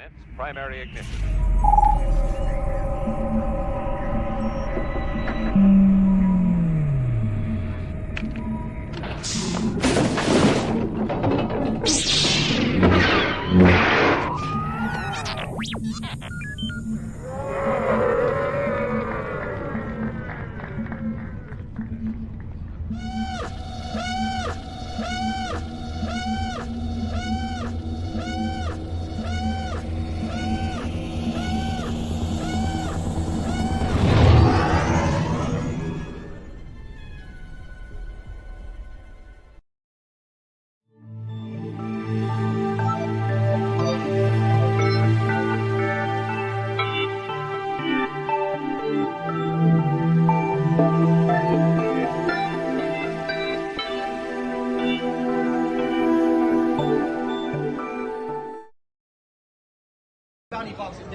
Commence primary ignition.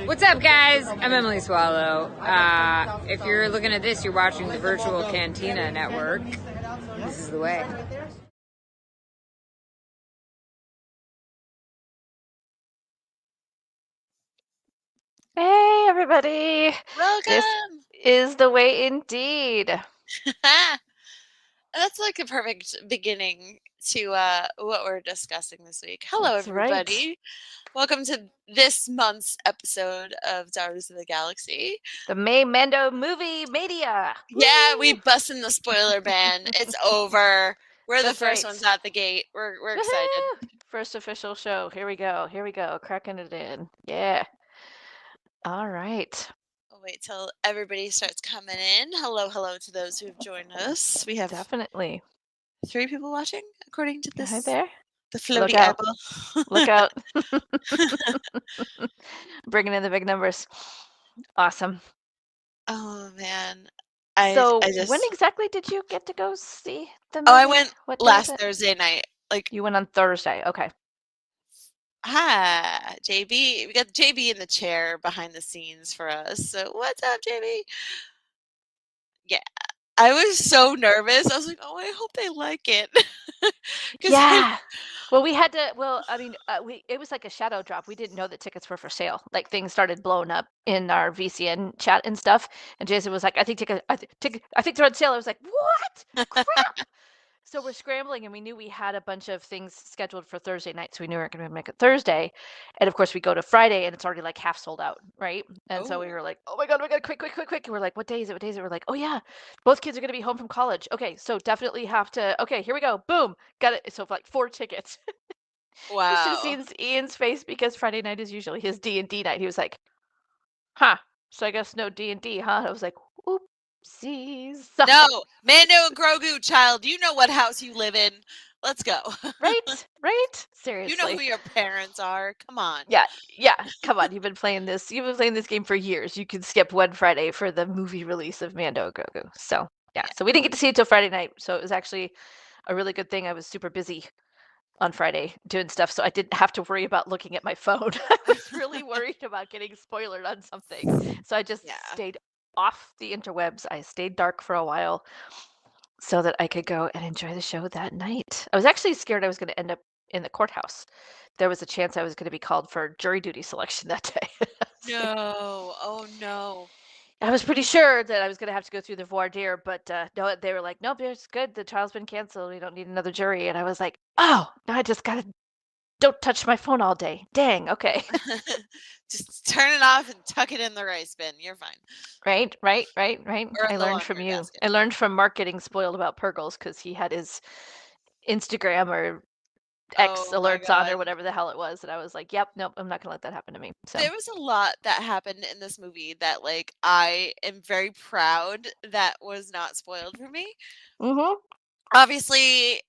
What's up, guys? I'm Emily Swallow. If you're looking at this, you're watching the Virtual Cantina Network. This is the way. Hey, everybody. Welcome! This is the way indeed. That's like a perfect beginning to what we're discussing this week. Hello, That's everybody. right. Welcome to this month's episode of Daughters of the Galaxy. The May Mando movie mania. Yeah, Woo! we busting the spoiler ban. It's over. We're That's the first right. ones out the gate. We're excited. Woohoo! First official show. Here we go. Cracking it in. Yeah. All right. I'll wait till everybody starts coming in. Hello to those who've joined us. We have Definitely. 3 people watching, according to Hi this. there. The floaty Look out. eyeball. Look out. Bringing in the big numbers. Awesome. Oh man. So, I just when exactly did you get to go see the movie? Oh, I went What day was last it? Thursday night. Like, You went on Thursday. Okay. hi, JB. We got JB in the chair behind the scenes for us. So, what's up, JB? Yeah. I was so nervous. I was like, "Oh, I hope they like it." 'Cause Yeah. Well, we had to. Well, I mean, it was like a shadow drop. We didn't know that tickets were for sale. Like things started blowing up in our VCN chat and stuff. And Jason was like, "I think I think they're on sale." I was like, "What? Crap!" So we're scrambling, and we knew we had a bunch of things scheduled for Thursday night, so we knew we weren't going to make it Thursday. And of course, we go to Friday, and it's already like half sold out, right? And so we Oh. were like, "Oh my god, quick!" And we're like, "What day is it? What day is it?" We're like, "Oh yeah, both kids are going to be home from college. Okay, so definitely have to. Okay, here we go. Boom, got it. So for like 4 tickets." You should have Wow. seen Ian's face because Friday night is usually his D&D night. He was like, "Huh? So I guess no D&D, huh?" I was like, "Oopsies." No, Mando and Grogu, child. You know what house you live in. Let's go. Right? Right? You Seriously. know who your parents are. Come on. Yeah. Come on, you've been playing this game for years. You could skip one Friday for the movie release of Mando and Grogu. So, yeah. So we didn't get to see it till Friday night. So it was actually a really good thing I was super busy on Friday doing stuff, so I didn't have to worry about looking at my phone. I was really worried about getting spoiled on something. So I just Yeah. stayed off the interwebs. I stayed dark for a while so that I could go and enjoy the show that night. I was actually scared I was going to end up in the courthouse. There was a chance I was going to be called for jury duty selection that day. No. Oh no. I was pretty sure that I was going to have to go through the voir dire, but no, they were like, "Nope, it's good. The trial's been canceled. We don't need another jury." And I was like, "Oh, now I just got to don't touch my phone all day. Dang, okay." Just turn it off and tuck it in the rice bin. You're fine. Right. Or I in the learned from laundry you. basket. I learned from Mark getting spoiled about Purgles because he had his Instagram or X Oh my alerts on or god. whatever the hell it was, and I was like, "Yep, nope, I'm not gonna let that happen to me." So, There was a lot that happened in this movie that, like, I am very proud that was not spoiled for me. mhm. Obviously,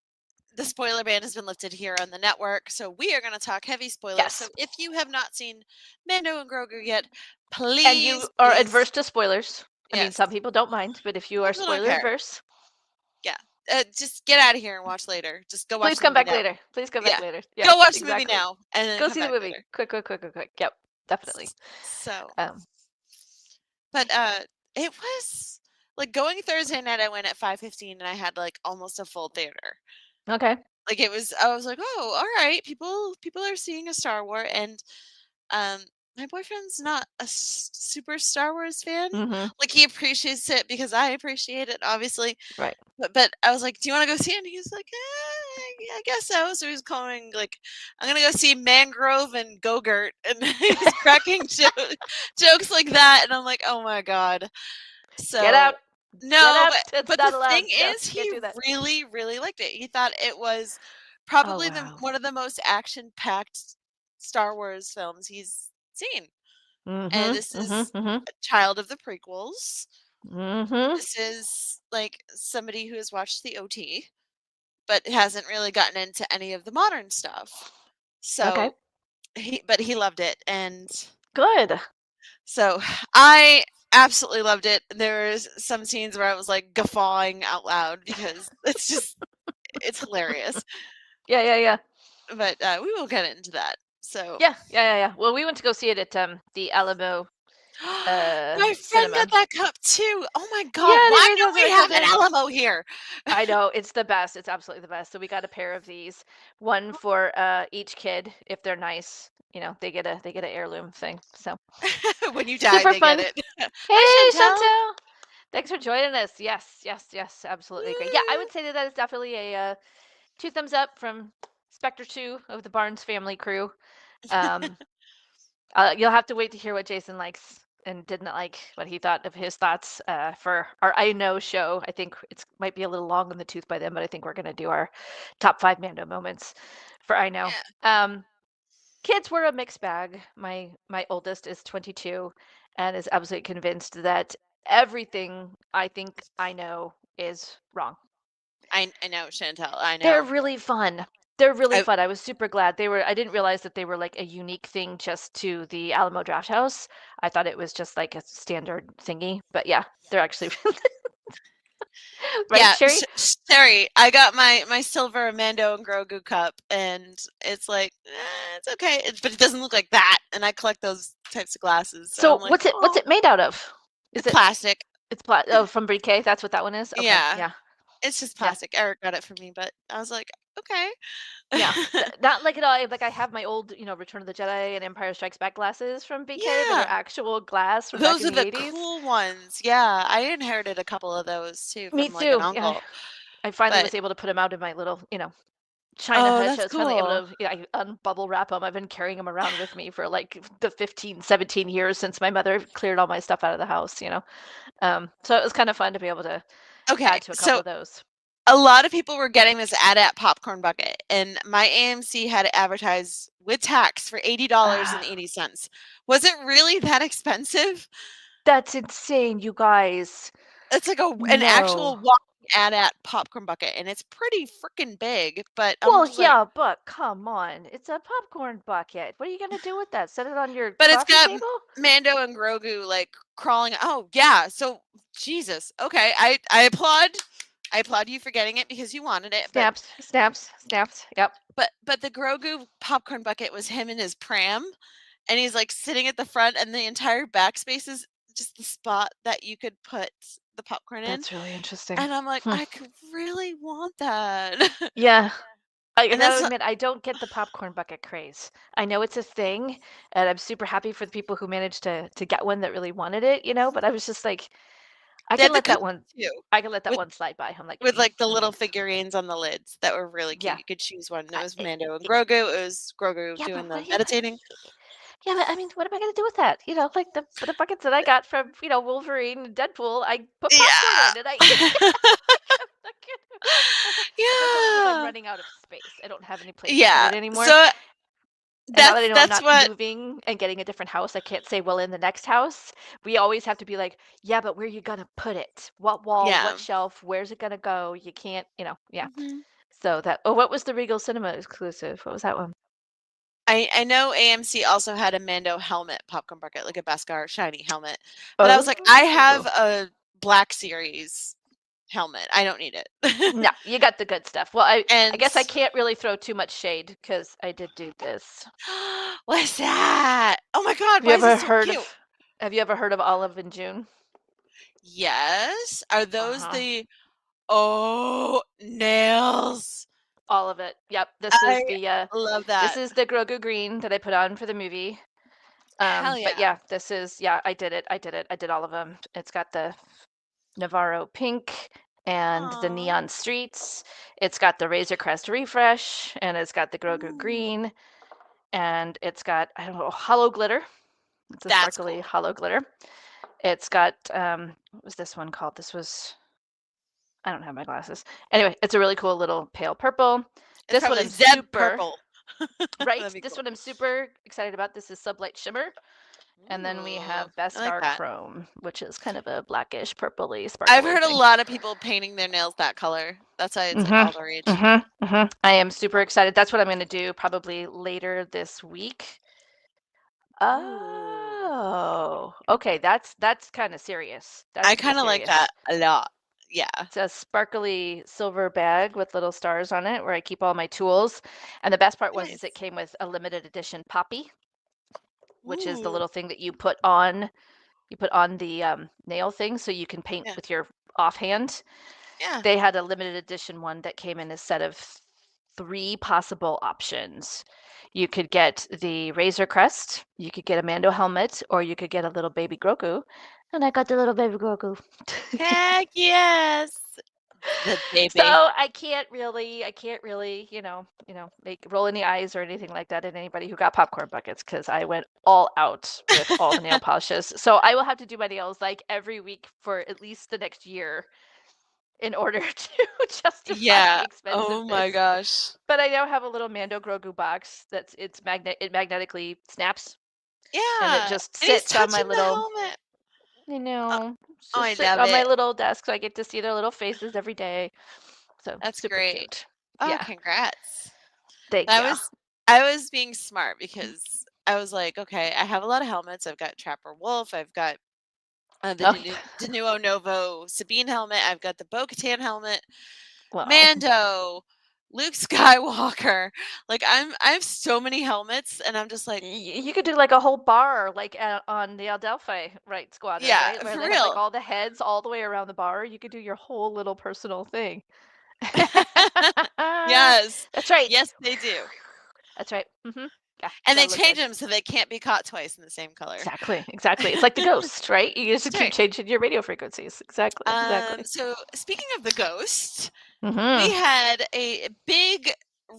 the spoiler ban has been lifted here on the network, so we are gonna talk heavy spoilers. So Yes. if you have not seen Mando and Grogu yet, And you please, are please, adverse to spoilers. I mean, yes, some people don't mind, but if you some are people don't spoiler care. adverse, Yeah, just get out of here and watch later. Just go watch please the come movie back now. later. Please come Yeah, back later. go Yes, watch the movie exactly. now and then Go come see the back movie. later. Quick. Yep, definitely. So, Um, but it was like going Thursday night. I went at 5:15 and I had like almost a full theater. okay. Like it was, I was like, oh, all right, people are seeing a Star Wars, and my boyfriend's not a super Star Wars fan. Mm-hmm. Like, he appreciates it because I appreciate it, obviously. Right. But I was like, "Do you wanna go see it?" And he's like, I guess so." So he's calling, like, "I'm gonna go see Mangrove and Go-Gurt," and he's cracking jokes like that, and I'm like, "Oh my god." Get So out. Get no, out. It's but the not allowed. thing No, is, can't he do that. really, really liked it. He thought it was Oh probably wow. one of the most action-packed Star Wars films he's seen, and this Mm-hmm. is Mm-hmm. Mm-hmm. a child of the prequels. Mm-hmm. This is, like, somebody who has watched the OT, but hasn't really gotten into any of the modern stuff. Okay. So, he loved it, and Good. so I absolutely loved it. There's some scenes where I was, like, guffawing out loud because it's hilarious. Yeah, yeah, yeah. But, we will get into that. So Yeah, yeah, yeah, yeah. Well, we went to go see it at the Alamo my friend cinema. got that cup too. Oh my god, Yeah, they why made don't those we really cool have an things. Alamo here? I know, it's the best. It's absolutely the best. So we got a pair of these, one for each kid if they're nice. You know, they get an heirloom thing. So When you die, super they get fun. it. Hi, Hey, Chantel. Chantel. Thanks for joining us. Yes, yes, yes, absolutely great. Yeah, I Woo. would say that that is definitely a 2 thumbs up from Spectre 2 of the Barnes family crew. Um, you'll have to wait to hear what Jason likes and didn't like, what he thought of his thoughts for our I Know show. I think it's might be a little long in the tooth by then, but I think we're going to do our top 5 Mando moments for I Know. Yeah. Kids were a mixed bag. My oldest is 22 and is absolutely convinced that everything I think I know is wrong. I know, Chantel. I They're know. really fun. They're really I fun. I was super glad. I didn't realize that they were like a unique thing just to the Alamo Drafthouse. I thought it was just like a standard thingy. But yeah, they're actually right, yeah, Sherry? Sherry, I got my silver Mando and Grogu cup, and it's like, it's okay, but it doesn't look like that, and I collect those types of glasses, so So I'm like, what's "Oh, it made out of? Is it's it plastic." from Briquet? That's what that one is? Okay. Yeah, Yeah. it's just Yeah. plastic. Eric got it for me, but I was like, "Okay." Yeah. Not like at all. Like I have my old, Return of the Jedi and Empire Strikes Back glasses from BK that are Yeah, actual glass from back those in are the the 80s. cool ones. Yeah, I inherited a couple of those too Me from, like, an too. Yeah. uncle, I finally but was able to put them out in my little, China oh, hutch. I that's was finally able cool. to, I unbubble wrap them. I've been carrying them around with me for like the 15, 17 years since my mother cleared all my stuff out of the house. So it was kind of fun to be able to Okay, add to a couple so of those. a lot of people were getting this AT-AT popcorn bucket, and my AMC had it advertised with tax for $80.80. Was it really that expensive? That's insane, you guys. It's like an No. actual walking AT-AT popcorn bucket, and it's pretty freaking big, but I'm Well, just like, yeah, but come on. It's a popcorn bucket. What are you going to do with that? Set it on your but it's coffee got table? Mando and Grogu, like, crawling. Oh, yeah, so Jesus. Okay, I applaud you for getting it because you wanted it, but Snaps, snaps, snaps. Yep. but the Grogu popcorn bucket was him in his pram, and he's, like, sitting at the front, and the entire backspace is just the spot that you could put the popcorn in, That's really interesting. and I'm like, Hmm. "I could really want that." Yeah. I And gotta that's admit, I don't get the popcorn bucket craze. I know it's a thing, and I'm super happy for the people who managed to get one that really wanted it. But I was just like, I they can had the let that cookies one, too, I can let that with one slide by. I'm like, like, the I little mean, figurines on the lids that were really cute. yeah, You could choose one. It I, was it, Mando and it, Grogu. It was Grogu yeah, doing but the what? Yeah, but meditating. yeah, but I mean, what am I gonna do with that? Like the buckets that I got from Wolverine and Deadpool, I put popcorn Yeah. in, and I. I'm not at the point because I'm Yeah. running out of space. I don't have any place to put Yeah. it anymore. So And now that I that's know I'm that's not what moving and getting a different house, I can't say, well, in the next house, we always have to be like, yeah, but where are you gonna put it? What wall, what yeah. shelf, where's it gonna go? You can't, yeah. Mhm. So what was the Regal Cinema exclusive? What was that one? I know AMC also had a Mando helmet popcorn bucket, like a Beskar shiny helmet. But I was like, I have Oh. a Black Series helmet. I don't need it. No, you got the good stuff. Well, I And guess I can't really throw too much shade because I did do this. what's that? Oh my god, Have you why is ever it so heard cute? of have you ever heard of Olive and June? Yes. Are those Uh-huh. the oh nails? All of it. Yep. I This love that. is the Grogu green that I put on for the movie. Hell But yeah. yeah, this is I did it. I did all of them. It's got the Navarro pink and the Aw. neon streets. It's got the Razor Crest refresh, and it's got the Grogu Ooh. green, and it's got I don't know hollow glitter. It's a That's sparkly cool. hollow glitter. It's got what was this one called? This was I don't have my glasses. Anyway, it's a really cool little pale purple. It's This one probably I'm Zeb super purple. right. That'd be This cool. one I'm super excited about. This is Sublight Shimmer. And then we Ooh, have I like Beskar that. Chrome, which is kind of a blackish, purpley, I've sparkly heard a thing. lot of people painting their nails that color. That's why it's like all the rage. I am super excited. That's what I'm going to do probably later this week. Ooh. Oh, okay. That's kind of serious. That's I pretty kind of like serious. that a lot. Yeah. It's a sparkly silver bag with little stars on it where I keep all my tools. And the best part was is Nice. it came with a limited edition poppy, which is the Ooh. little thing that you put on the nail thing so you can paint Yeah. with your offhand. Yeah. They had a limited edition one that came in a set of 3 possible options. You could get the Razor Crest, you could get a Mando helmet, or you could get a little baby Grogu. And I got the little baby Grogu. Heck yes. The baby. So I can't really, make roll any eyes or anything like that at anybody who got popcorn buckets because I went all out with all the nail polishes. So I will have to do my nails like every week for at least the next year in order to justify the Yeah. expense Oh of my this. gosh. But I now have a little Mando Grogu box it magnetically snaps and it Yeah. just And he's sits on my touching the little helmet. Oh, oh, I just sit love on my it. little desk so I get to see their little faces every day. So That's super great. cute. Oh, Yeah. congrats. Thank I you. was being smart because I was like, okay, I have a lot of helmets. I've got Trapper Wolf. I've got the Denuo Novo Sabine helmet. I've got the Bo-Katan helmet. Well, Mando, Luke Skywalker. Like I have so many helmets, and I'm just like, you could do like a whole bar, like on the Adelphi right squadron, yeah, right? Where for they have like real. all the heads all the way around the bar. You could do your whole little personal thing. Yes, That's right. yes, they do, That's right. Yeah, and they gotta look change good. them so they can't be caught twice in the same color. Exactly. It's like the ghost, right? You just That's keep right. changing your radio frequencies. Exactly. So speaking of the ghost, we Mm-hmm. had a big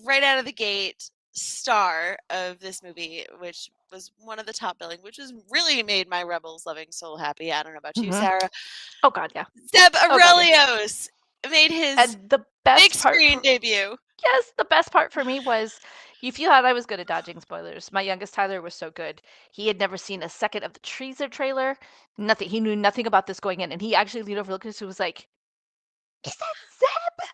right out of the gate star of this movie, which was one of the top billing, which has really made my Rebels loving soul happy. I don't know about you, Sarah. Oh God, yeah. Zeb Oh God, yeah. Aurelios made his And the big best part screen debut. yes, the best part for me was if you thought I was good at dodging spoilers, my youngest Tyler was so good. He had never seen a second of the teaser trailer. Nothing. He knew nothing about this going in, and he actually leaned over, looked at us, and was like, "Is that Zeb?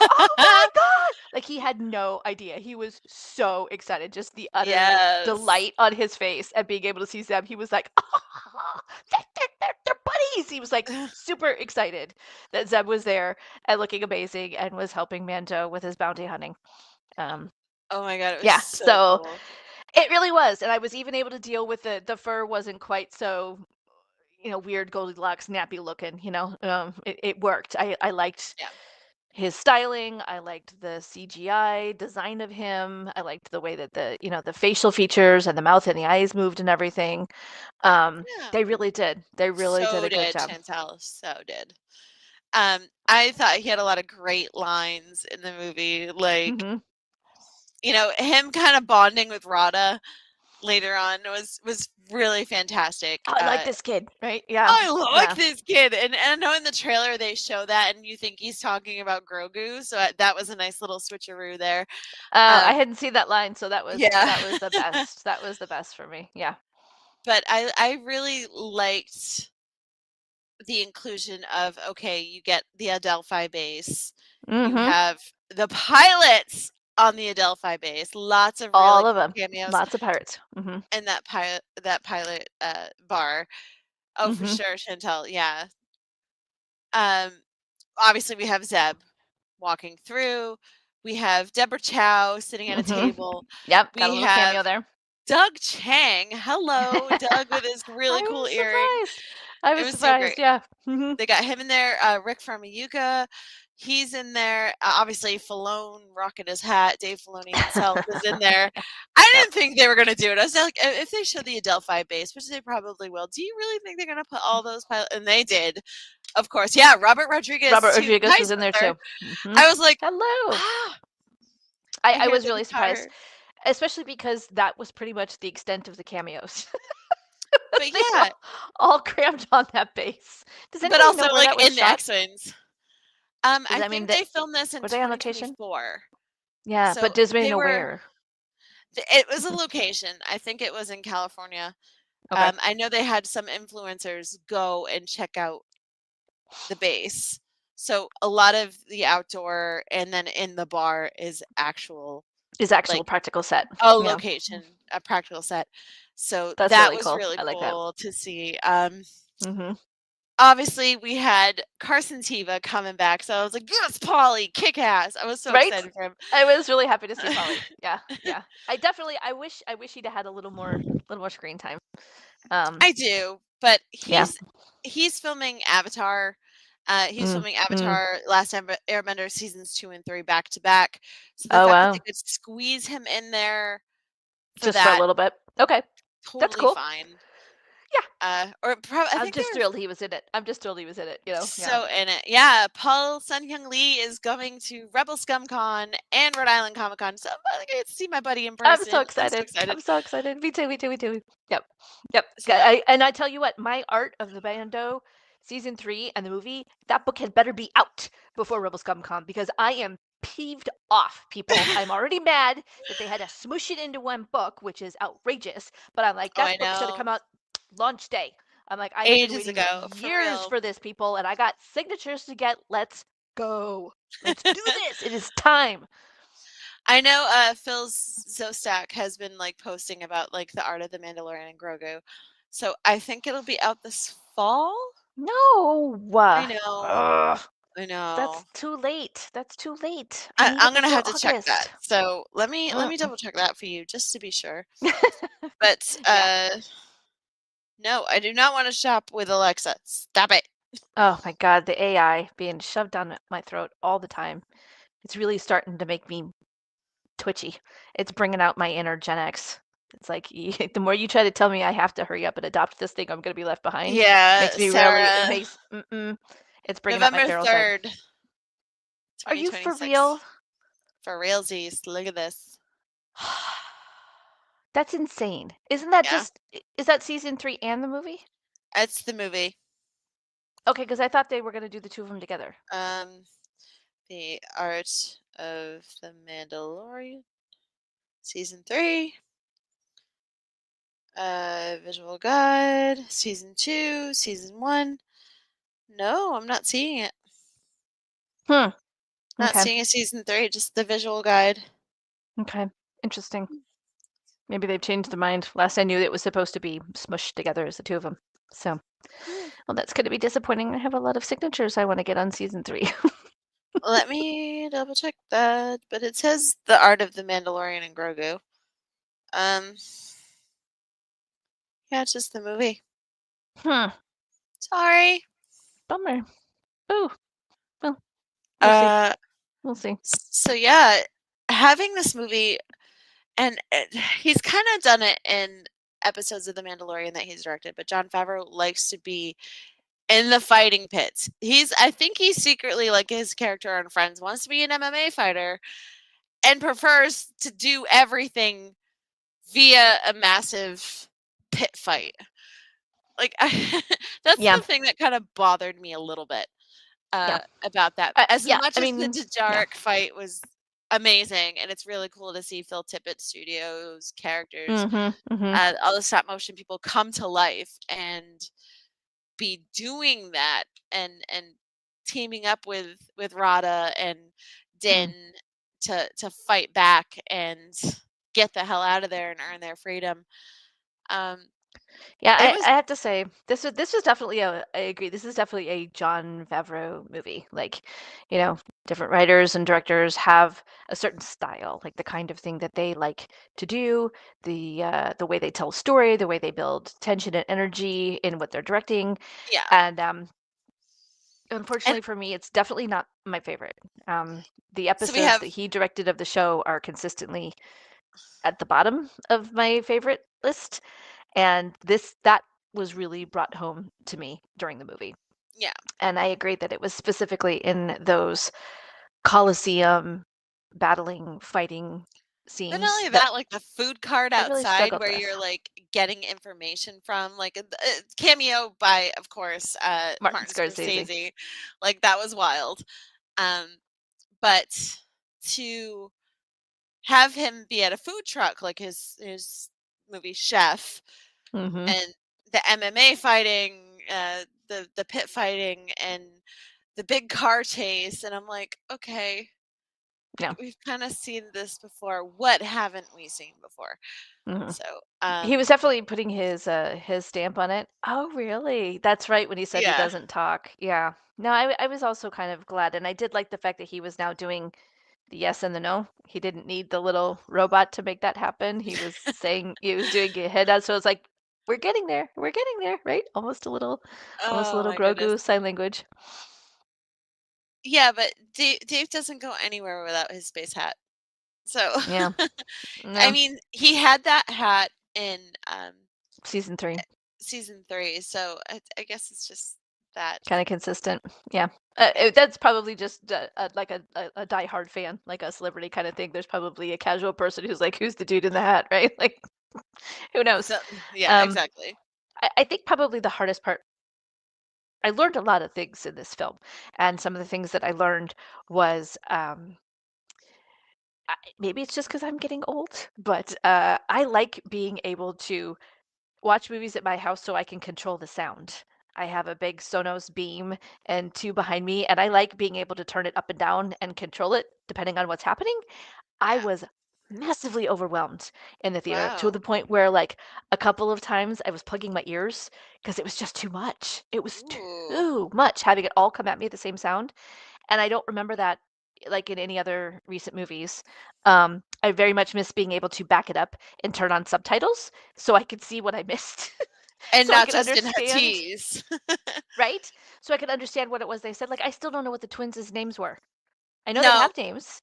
Oh my god!" Like he had no idea. He was so excited, just the utter Yes. delight on his face at being able to see Zeb. He was like, "Oh, they're buddies." He was like super excited that Zeb was there and looking amazing and was helping Mando with his bounty hunting. Oh my god, it was Yeah, so so cool. it really was, and I was even able to deal with the fur wasn't quite so weird Goldilocks nappy looking. It worked. I liked Yeah. his styling. I liked the CGI design of him. I liked the way that the facial features and the mouth and the eyes moved and everything. Yeah. They really did. They really did So a good did job. Chantal. So did. I thought he had a lot of great lines in the movie. Like, hmm him kind of bonding with Rada later on was really fantastic. Oh, I like this kid, right? Yeah, I like yeah. this kid, and I know in the trailer they show that, and you think he's talking about Grogu, so that was a nice little switcheroo there. I hadn't seen that line, so that was Yeah, the best. That was the best for me. Yeah. but I really liked the inclusion of okay, you get the Adelphi base, you Mm-hmm. have the pilots on the Adelphi base, lots of really All of cool them. cameos Lots of pirates. Mm-hmm. in that pilot bar. Oh, for Mm-hmm. sure, Chantel. Yeah. Um, obviously we have Zeb walking through. We have Deborah Chow sitting at a Mm-hmm. table. Yep. Got a We little have cameo there. Doug Chang. Hello, Doug with his really I cool was earring. surprised. I It was was so great. surprised. Yeah. Mm-hmm. They got him in there. Rick Famuyiga, He's in there. Obviously, Filone rocking his hat. Dave Filoni himself is in there. I Yep. didn't think they were going to do it. I was like, if they show the Adelphi base, which they probably will, do you really think they're going to put all those pilots? And they did, of course. Yeah, Robert Rodriguez. Robert too. Rodriguez Hi, was in there Spencer. too. Mhm. I was like, Hello. ah, I hear was the really surprised, guitar. especially because that was pretty much the extent of the cameos. But They were yeah, all crammed on that base. Does but anybody also know where like that was in the shot? X-Wings. Does I that mean think that they filmed this in were they on location? 2024. Yeah, So but does anybody they know were. where? It was a location. I think it was in California. Okay. I know they had some influencers go and check out the base. So a lot of the outdoor and then in the bar is actual Is actual like practical set. a Yeah. location, a practical set. So That's that really was cool. really I like that. cool to see. Mm-hmm. Obviously we had Carson Teva coming back, so I was like, yes, Polly, kick ass. I was so Right? excited for him. I was really happy to see Polly. Yeah, yeah. I wish he'd have had a little more screen time. I do, but Yeah. he's filming Avatar. He's filming Avatar, Last Airbender seasons 2 and 3 back to back. So the Oh fact that wow. they could squeeze him in there for Just for a that, little bit. Okay. That's totally cool. fine. Yeah. I I'm think they just were thrilled he was in it. I'm just thrilled he was in it, you know. Yeah. so in it. Yeah, Paul Sun Hyung Lee is going to Rebel Scum Con and Rhode Island Comic Con. So I get to see my buddy in I'm person. so excited. excited. I'm so excited. Me too. Me too. Me too. Yep. Yep. So, And I tell you what, my art of the Bando season 3 and the movie, that book had better be out before Rebel Scum Con because I am peeved off, people. I'm already mad that they had to smoosh it into one book, which is outrageous. But I'm like, oh, I that book should have know. come out launch day. I'm like, I have been Ages waiting ago, for years real. for this, people, and I got signatures to get. Let's go. Let's do this. It is time. I know Phil Zostak has been like posting about like the art of the Mandalorian and Grogu. So I think it'll be out this fall. No. I know. Ugh. I know. That's too late. That's too late. I need I'm it gonna before have to check that. August. So let me double check that for you just to be sure. But Yeah. no, I do not want to shop with Alexa. Stop it. Oh my God, the AI being shoved down my throat all the time. It's really starting to make me twitchy. It's bringing out my inner Gen X. It's like the more you try to tell me I have to hurry up and adopt this thing, I'm going to be left behind. Yeah, Makes me really. It Sarah. makes. It's bringing out my November feral side. 3rd, Are you for 2026. real? For realsies. Look at this. That's insane. Isn't that Yeah. just? Is that season 3 and the movie? It's the movie. Okay, because I thought they were going to do the two of them together. The Art of the Mandalorian, Season 3, Visual Guide, Season 2, Season 1. No, I'm not seeing it. Not Okay. seeing a Season 3, just the Visual Guide. Okay. Interesting. Maybe they've changed their mind. Last I knew, it was supposed to be smushed together as the two of them. So, well, that's going to be disappointing. I have a lot of signatures I want to get on season 3. Let me double check that. But it says The Art of the Mandalorian and Grogu. Yeah, it's just the movie. Sorry. Bummer. Ooh. Well, we'll see. We'll see. So yeah, having this movie, and he's kind of done it in episodes of The Mandalorian that he's directed, but Jon Favreau likes to be in the fighting pits. I think he's secretly, like his character on Friends, wants to be an MMA fighter and prefers to do everything via a massive pit fight. Like, that's Yeah. the thing that kind of bothered me a little bit about that. As yeah, much I as mean, the Dajark fight was amazing, and it's really cool to see Phil Tippett Studios characters, all the stop motion people come to life and be doing that and teaming up with Rada and Din to fight back and get the hell out of there and earn their freedom. Yeah, It was I have to say this was definitely I agree. This is definitely a Jon Favreau movie. Like, you know, different writers and directors have a certain style, like the kind of thing that they like to do, the way they tell a story, the way they build tension and energy in what they're directing. yeah. And unfortunately for me, it's definitely not my favorite. The So we episodes have that he directed of the show are consistently at the bottom of my favorite list, and that was really brought home to me during the movie. yeah. And I agree that it was specifically in those Colosseum battling, fighting But not scenes only that that, like the food cart I really outside struggled where with. you're like getting information from, like cameo by, of course, Martin Martin Scorsese. Scorsese. Like that was wild. Um, but to have him be at a food truck like his movie Chef, Hmm. and the MMA fighting, the pit fighting, and the big car chase, and I'm like, okay, Yeah. we've kind of seen this before. What haven't we seen before? Hmm. So, He was definitely putting his stamp on it. Oh, really? That's right, when he said he yeah. doesn't talk. Yeah. No, I was also kind of glad, and I did like the fact that he was now doing the yes and the no. He didn't need the little robot to make that happen. He was doing it head out, so it's like, we're getting there, right? Almost a Oh little my goodness. Grogu sign language. Yeah, but Dave doesn't go anywhere without his space hat. So, Yeah. I No, mean, he had that hat in season 3. season 3, so I guess it's just that. Kind of consistent. Yeah. Yeah. That's probably just like a diehard fan, like a celebrity kind of thing. There's probably a casual person who's like, who's the dude in the hat, right? Like, who knows? So, yeah, Um, exactly. I think probably the hardest part, I learned a lot of things in this film. And some of the things that I learned was maybe it's just because I'm getting old, but I like being able to watch movies at my house so I can control the sound. I have a big Sonos Beam and 2 behind me, and I like being able to turn it up and down and control it depending on what's happening. I Yeah. was massively overwhelmed in the theater to the Wow. point where, like, a couple of times I was plugging my ears because it was just too much. It was Ooh. too much having it all come at me at the same sound, and I don't remember that like in any other recent movies. I very much miss being able to back it up and turn on subtitles so I could see what I missed, And so I not could just in understand, Hatties. right? So I could understand what it was they said. Like I still don't know what the twins' names were. I know they No, have names,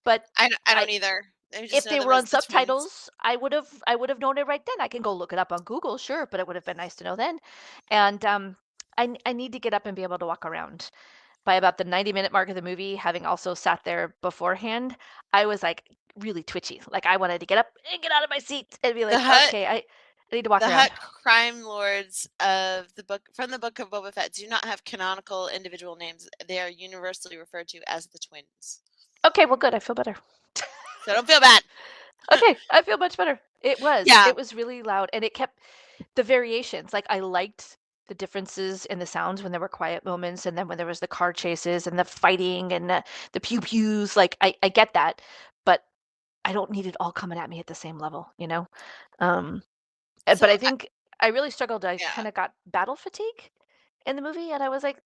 but I I don't either. I just if know they them were as on the twins. subtitles, I would have known it right then. I can go look it up on Google, sure, but it would have been nice to know then. And I need to get up and be able to walk around. By about the 90-minute mark of the movie, having also sat there beforehand, I was like really twitchy. Like I wanted to get up and get out of my seat and be The like, Hut okay, I need to walk the around. Hut crime lords of the book from the Book of Boba Fett do not have canonical individual names. They are universally referred to as the twins. Okay, well, good. I feel better. So don't feel bad. Okay, I feel much better. It was. Yeah. It was really loud, and it kept the variations. Like I liked the differences in the sounds when there were quiet moments, and then when there was the car chases and the fighting and the pew pews. Like I get that, but I don't need it all coming at me at the same level, you know. Um, but So I think I really struggled. I yeah. kind of got battle fatigue in the movie, and I was like,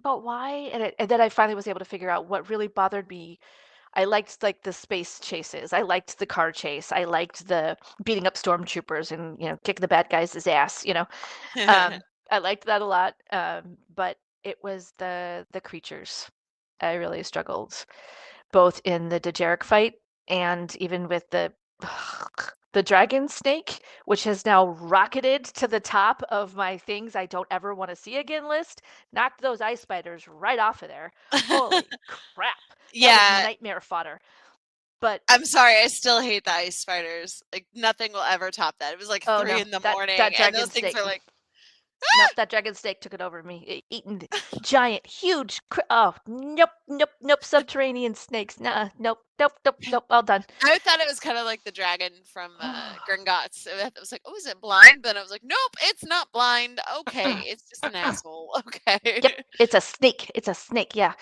"But why?" And then I finally was able to figure out what really bothered me. I liked like the space chases. I liked the car chase. I liked the beating up stormtroopers and kicking the bad guys' ass. I liked that a lot. But it was the creatures. I really struggled both in the Dejarik fight and even with the dragon snake, which has now rocketed to the top of my things I don't ever want to see again list. Knocked those ice spiders right off of there. Holy crap. That was Yeah. nightmare fodder. But I'm sorry, I still hate the ice spiders. Like nothing will ever top that. It was like oh 3 no, in the that morning that and dragon those things snake. are like, Nope, that dragon snake took it over me. Eating giant, huge. Oh, nope, nope, nope. Subterranean snakes. Nah, nope, nope, nope, nope. All done. I thought it was kind of like the dragon from Gringotts. It was like, oh, is it blind? But I was like, nope, it's not blind. Okay, it's just an asshole. Okay. Yep, it's a snake. It's a snake. Yeah.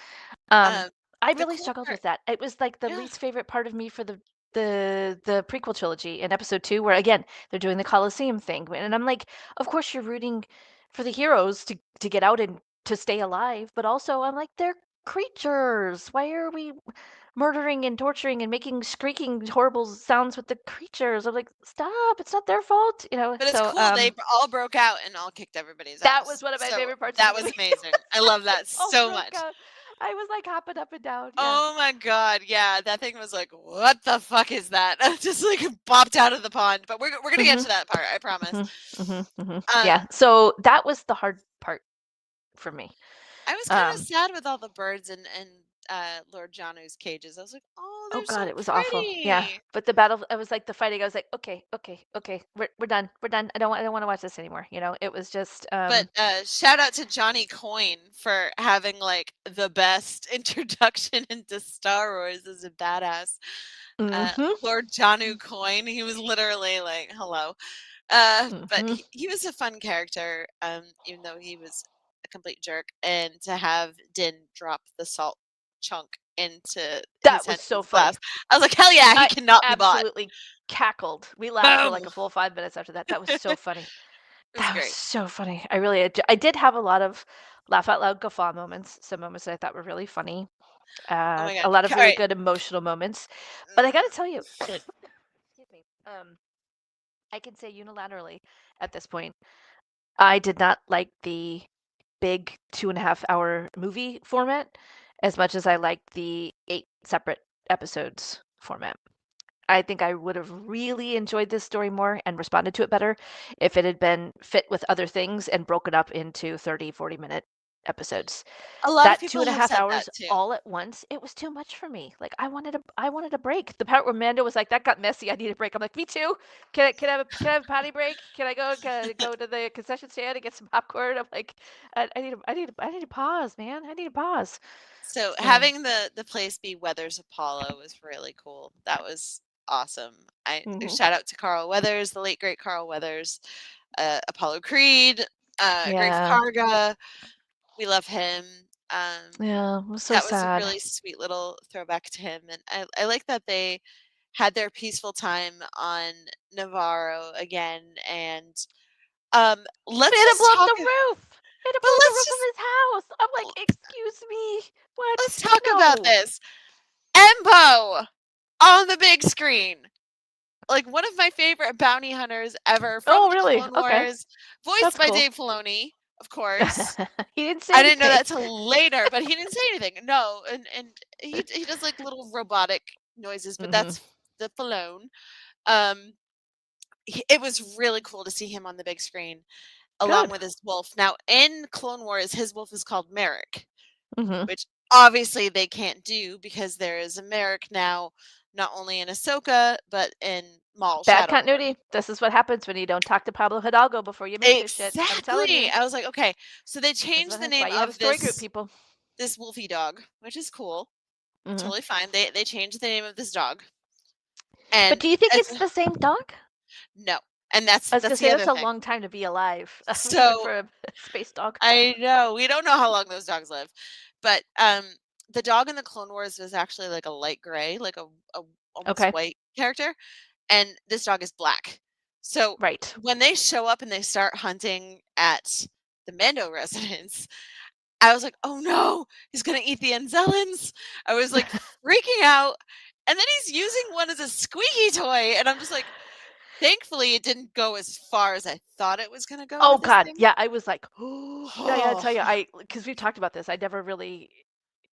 Um, um, I the really cool struggled part, with that. It was like the yeah. least favorite part of me for the prequel trilogy in episode 2, where again they're doing the Colosseum thing, and I'm like, of course you're rooting for the heroes to get out and to stay alive, but also I'm like they're creatures. Why are we murdering and torturing and making squeaking horrible sounds with the creatures? I'm like, stop! It's not their fault, you know. But it's So cool. They all broke out and all kicked everybody's that ass. was one of my So favorite parts of that the was movie. amazing. I love that All so broke much. out. I was like hopping up and down. Yeah. Oh my god, yeah, that thing was like, what the fuck is that? Just like bopped out of the pond. But we're gonna get Mhm. to that part, I promise. Um, Yeah. So that was the hard part for me. I was kind of sad with all the birds and Lord Janu's cages. I was like, oh, Oh they're God, so it was awful. Yeah. pretty. But the battle, I was like the fighting. I was like, okay, okay, okay. We're done. We're done. I don't want to watch this anymore. You know, it was just But shout out to Johnny Coyne for having like the best introduction into Star Wars as a badass. mhm. Lord Janu Coyne, he was literally like, hello. But Mhm. he was a fun character, even though he was a complete jerk. And to have Din drop the salt chunk into That his was so henchman's glass, funny. I was like, hell yeah, he I cannot be bought. absolutely cackled. We laughed for Boom! like a full 5 minutes after that. That was so funny. It was That was great. so funny. I really, I did have a lot of laugh out loud guffaw moments. Some moments that I thought were really funny. Oh my god. A lot of All really right. good emotional moments. But I got to tell you, excuse me. I can say unilaterally at this point, I did not like the big 2.5 hour movie format as much as I liked the 8 separate episodes format. I think I would have really enjoyed this story more and responded to it better if it had been fit with other things and broken up into 30, 40-minute episodes. A lot of That two people and a have half said that hours too. all at once, it was too much for me. Like I wanted a break. The part where Mando was like, "That got messy. I need a break." I'm like, "Me too. Can I have a potty break? Can I go to the concession stand and get some popcorn?" I'm like, I need a pause, man. I need a pause. So So, having the place be Weathers Apollo was really cool. That was awesome. I mhm. shout out to Carl Weathers, the late great Carl Weathers, Apollo Creed, Grafe Yeah. Karga. We love him. Um, Yeah, it was so that was a sad. really sweet little throwback to him, and I like that they had their peaceful time on Navarro again. And They let's had to just blow up talk. the roof. They had to But blow up the let's roof of just his house. I'm like, excuse me. let's What? talk about No. this. Embo on the big screen. Like one of my favorite bounty hunters ever from Oh, the really? Clone Okay. Wars, voiced That's by cool. Dave Filoni, of course. He didn't say I didn't know anything. that till later, but he didn't say anything. No, and he does like little robotic noises, but Mhm. that's the Filone. Um, it was really cool to see him on the big screen along Good. with his wolf. Now in Clone Wars, his wolf is called Merrick, Mhm. which obviously they can't do because there is a Merrick now, not only in Ahsoka but in Maul Bad Shadowrun. continuity. This is what happens when you don't talk to Pablo Hidalgo before you make this shit. I'm telling Exactly. you. I was like, okay, so they This is changed the why name you have a of story group, people. this wolfy dog, which is cool. Mhm. Totally fine. They changed the name of this dog. But And do you think it's it's the same dog? no. And I was gonna that's the say other that's a thing. long time to be alive So for a space dog. I know we don't know how long those dogs live, but the dog in the Clone Wars was actually like a light gray, like a almost Okay. white character, and this dog is black. So Right. when they show up and they start hunting at the Mando residence, I was like, "Oh no, he's gonna eat the Anzellans." I was like freaking out, and then he's using one as a squeaky toy, and I'm just like, thankfully it didn't go as far as I thought it was gonna go Oh with this God, thing. yeah, I was like, oh, I gotta Oh, tell you, because we've talked about this, I never really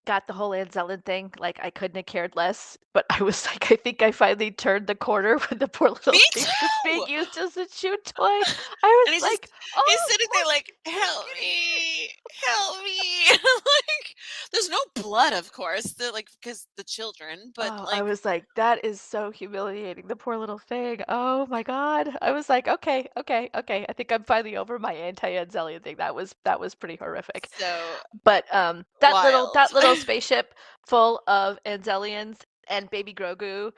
got the whole Anne Zellin thing. Like, I couldn't have cared less, but I was like, I think I finally turned the corner when the poor little me thing was being too. used as a shoe toy. I And was like, he's oh, sitting there look, like, "Help me, help me!" Like, there's no blood, of course, like because the children, but oh, I like, was like, that is so humiliating. The poor little thing. Oh my God. I was like, okay, okay, okay. I think I'm finally over my anti-Anzelian thing. That was pretty horrific. so But wild. that little spaceship full of Anzelians and baby Grogu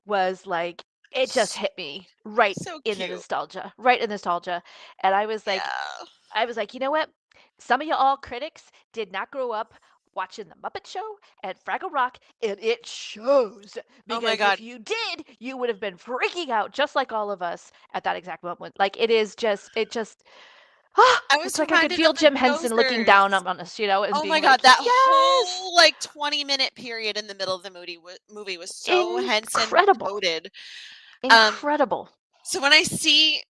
was like it just hit me right So in the cute. nostalgia, right in nostalgia. And Yeah. I was like, you know what? Some of you all critics did not grow up watching The Muppet Show and Fraggle Rock, and it shows. Oh my Because if god. you did, you would have been freaking out just like all of us at that exact moment. Like it is just I was It's like I could reminded feel of the Jim Henson looking down Dozers. on us, you know, and Oh my being god, like, that yes, whole like 20-minute period in the middle of the movie was so Henson incredible, coded. Um, incredible. so when I see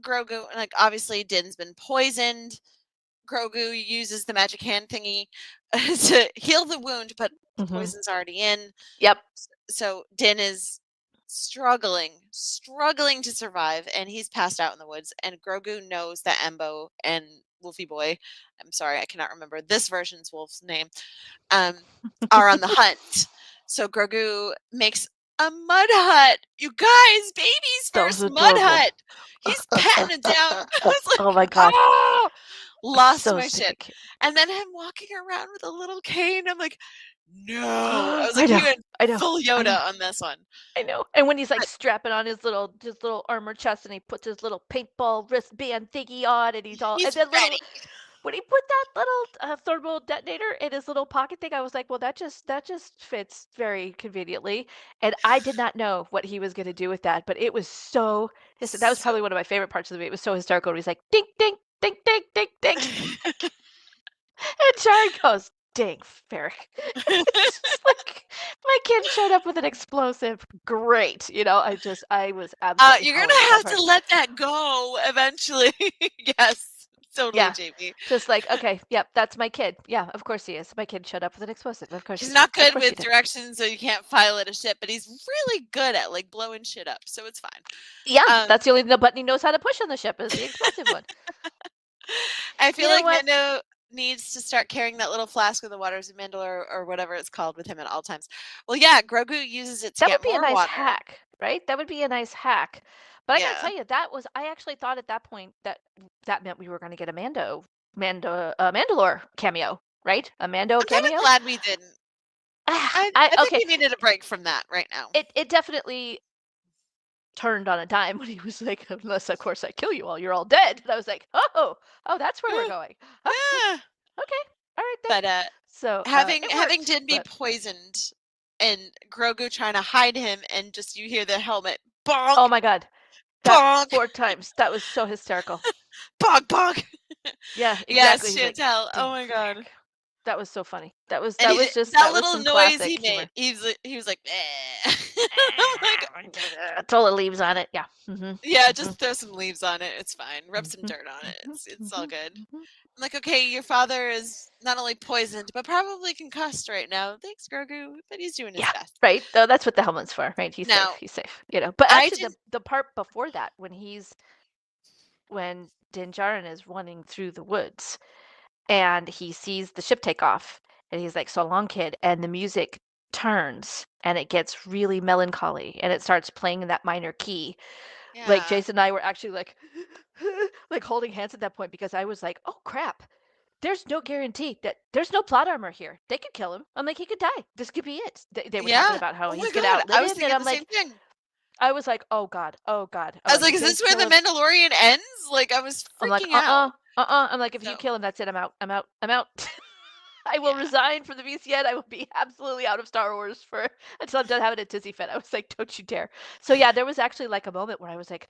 Grogu, like obviously Din's been poisoned. Grogu uses the magic hand thingy to heal the wound, but the Hmm. poison's already in. Yep. So Din is struggling to survive, and he's passed out in the woods. And Grogu knows that Embo and Wolfie Boy, I'm sorry, I cannot remember this version's wolf's name, um, are on the hunt. So Grogu makes a mud hut. You guys, baby's That was first mud adorable. hut. He's patting it down. I was like, Oh my god, oh, lost so my stinking shit. cute. And then him walking around with a little cane. I'm like, no. I was I like, he know, went I know, full I know, Yoda on this one. I know. And when he's like But strapping on his little armor chest, and he puts his little paintball wristband thingy on, and he's all, and he's then ready. when he put that little thermal detonator in his little pocket thing, I was like, well, that just fits very conveniently. And I did not know what he was going to do with that, but it was so. That was So probably one of my favorite parts of the movie. It was so hysterical. He's like, ding, ding, ding, ding, ding, ding, and Sharon goes, ding, Ferric. It's just like my kid showed up with an explosive. Great, I was absolutely you're howling gonna at that have part. to let that go eventually. Yes, totally, Yeah, JP. just like, okay, yep, that's my kid. Yeah, of course he is. My kid showed up with an explosive. Of course He's he did. not Of good course he with did. directions, so you can't pilot a ship, but he's really good at like blowing shit up, so it's fine. Yeah, Um, that's the only button he knows how to push on the ship is the explosive one. I You feel know like what? Mando needs to start carrying that little flask of the waters of Mandalore or whatever it's called with him at all times. Well, yeah, Grogu uses it to That would get be a more nice water. hack, right? That would be a nice hack. But I gotta Yeah, tell you, I actually thought at that point that meant we were gonna get a Mandalore cameo, right? A Mando I'm kind of cameo. glad we didn't. I think Okay. we needed a break from that right now. It definitely turned on a dime when he was like, unless of course I kill you all, you're all dead. And I was like, oh, that's where we're going. Yeah. Okay, all right then. But So it having worked, Din be but poisoned and Grogu trying to hide him, and just you hear the helmet oh bonk, my god, that bonk, 4 times, that was so hysterical. bonk, bonk. Yeah, Yes, exactly. He's like, Chantel. Oh ding, my god. frick. That was so funny. That was And that was just that that was little some noise classic he made, humor. he was like, eh. I'm like, Throw the leaves on it. Yeah. yeah, just throw some leaves on it. It's fine. Rub some dirt on it. It's all good. I'm like, okay, your father is not only poisoned, but probably concussed right now. Thanks, Grogu, but he's doing his Yeah, best. right. That's what the helmet's for, right? He's safe. Now, He's safe. But I actually, didn't. the part before that, when Din Djarin is running through the woods and he sees the ship take off, and he's like, "So long, kid," and the music turns and it gets really melancholy and it starts playing in that minor key. Like Yeah. Jason and I were actually like, like holding hands at that point because I was like, "Oh crap." There's no guarantee that there's no plot armor here. They could kill him. I'm like, he could die. This could be it. They were talking Yeah. about how Oh my he's gonna god. outlive I was him, and thinking I'm the same like, thing. I was like, oh god, oh god. I'm I was like, like, if is they this where kill the him, Mandalorian ends? Like, I was I'm like, freaking out. I'm like, if you So, kill him, that's it. I'm out. I'm out. I'm out. I will yeah. resign from the VCN. I will be absolutely out of Star Wars for until I'm done having a tizzy fit. I was like, don't you dare. So yeah, there was actually like a moment where I was like,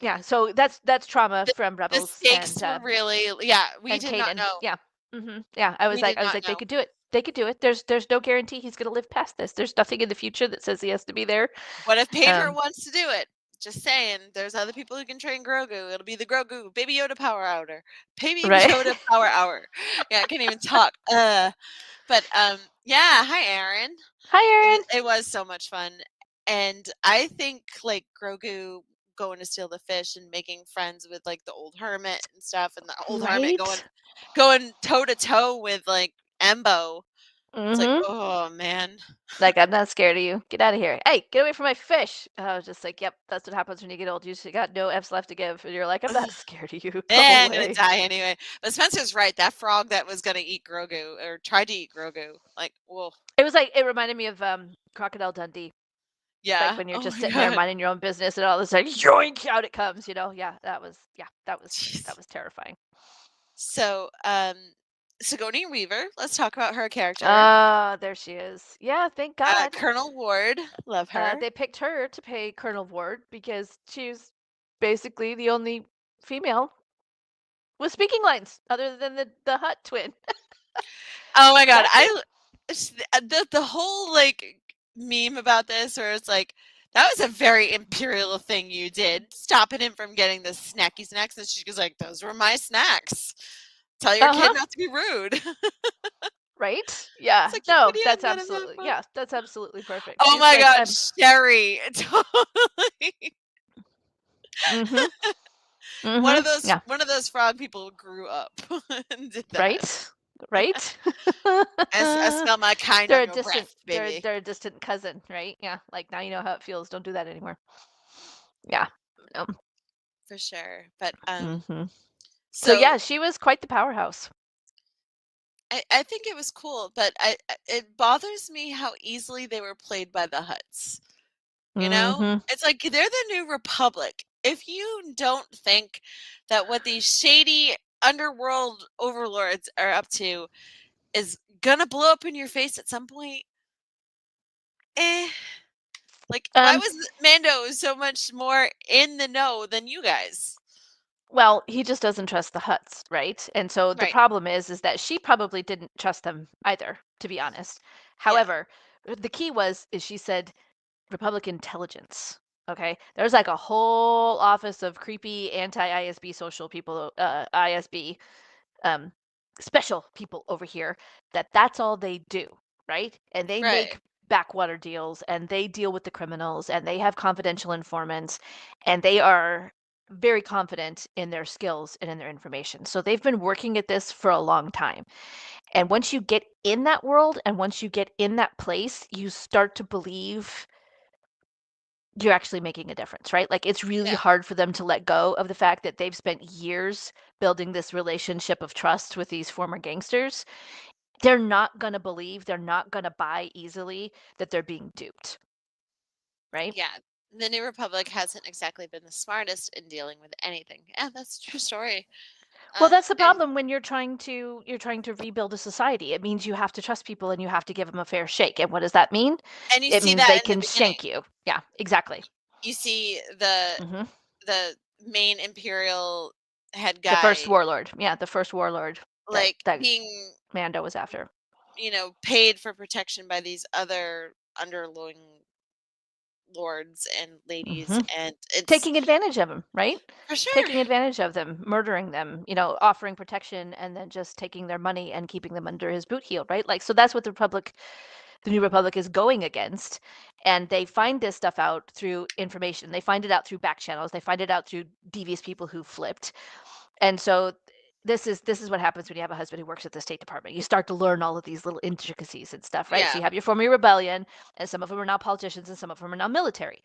yeah. So that's trauma The, from the Rebels stakes were really, yeah, we and did not Kanan. know. Yeah. Yeah. I was We did like, not they know. could do it. They could do it. There's no guarantee he's gonna live past this. There's nothing in the future that says he has to be there. What if Pedro Um, wants to do it? Just saying, there's other people who can train Grogu. It'll be the Grogu Baby Yoda Power Hour. Baby right. Yoda Power Hour. Yeah, I can't even talk. But yeah. Hi, Aaron. Hi, Aaron. It was so much fun, and I think like Grogu going to steal the fish and making friends with like the old hermit and stuff, and the old hermit Right. going toe to toe with like Embo. It's like, Mm-hmm. oh man. Like, I'm not scared of you. Get out of here. Hey, get away from my fish. I was just like, yep, that's what happens when you get old. You just got no F's left to give. And you're like, I'm not scared of you. Go I'm gonna away. die anyway. But Spencer's right. That frog that was gonna eat Grogu or tried to eat Grogu, like, whoa, It was like, it reminded me of Crocodile Dundee. Like yeah. when you're Oh just my sitting there god. minding your own business and all of a sudden, yoink, out it comes, Yeah, that Jeez. was terrifying. So, Sigourney Weaver. Let's talk about her character. Ah, there she is. Yeah, thank God. Colonel Ward. Love her. They picked her to play Colonel Ward because she's basically the only female with speaking lines other than the Hutt twin. Oh my god, Classic. the whole like meme about this, where it's like, that was a very imperial thing you did, stopping him from getting the snacky snacks, and she goes like, "Those were my snacks. Tell your kid not to be rude." Right? Yeah. It's like, you No, couldn't even that's let him have absolutely, fun. yeah, that's absolutely perfect. Oh She's my like, god, Sherry, totally. mm-hmm, One mm-hmm, of those yeah, one of those frog people grew up and did that. right. I smell my kind They're on a your distant, breath, baby. they're a distant cousin, right? Yeah, like now you know how it feels. Don't do that anymore. Yeah. For sure. But Mm-hmm. So so yeah, she was quite the powerhouse. I think it was cool, but it bothers me how easily they were played by the Hutts. You know? Mm-hmm. It's like, they're the new republic. If you don't think that what these shady underworld overlords are up to is gonna blow up in your face at some point, eh. Like, why Um, was Mando so much more in the know than you guys? well, he just doesn't trust the Hutts, right? And so the Right. problem is that she probably didn't trust them either, to be honest. Yeah. However, the key is she said Republic intelligence. Okay, there's like a whole office of creepy anti-ISB social people, ISB um, special people over here. That's all they do, right? And they Right. make backwater deals, and they deal with the criminals, and they have confidential informants, and they are very confident in their skills and in their information. So they've been working at this for a long time. And once you get in that world and once you get in that place, you start to believe you're actually making a difference, right? Like it's really Yeah. hard for them to let go of the fact that they've spent years building this relationship of trust with these former gangsters. They're not going to believe, they're not going to buy easily that they're being duped, right? Yeah. The New Republic hasn't exactly been the smartest in dealing with anything. Yeah, that's a true story. Well, that's the And problem when you're trying to rebuild a society. It means you have to trust people and you have to give them a fair shake. And what does that mean? you It see means that they in the can beginning. shank you. Yeah, exactly. You see Hmm. the main imperial head The first guy, warlord. Yeah, the first warlord that like, that being, Mando was after. paid for protection by these other underling lords and ladies, Hmm. and it's Taking advantage of them, right? for sure. Taking advantage of them, murdering them, offering protection and then just taking their money and keeping them under his boot heel, right? Like, so that's what the New Republic is going against. And they find this stuff out through information. They find it out through back channels. They find it out through devious people who flipped. And so this is what happens when you have a husband who works at the State Department. You start to learn all of these little intricacies and stuff, right? So Yeah. you have your former rebellion, and some of them are now politicians, and some of them are now military.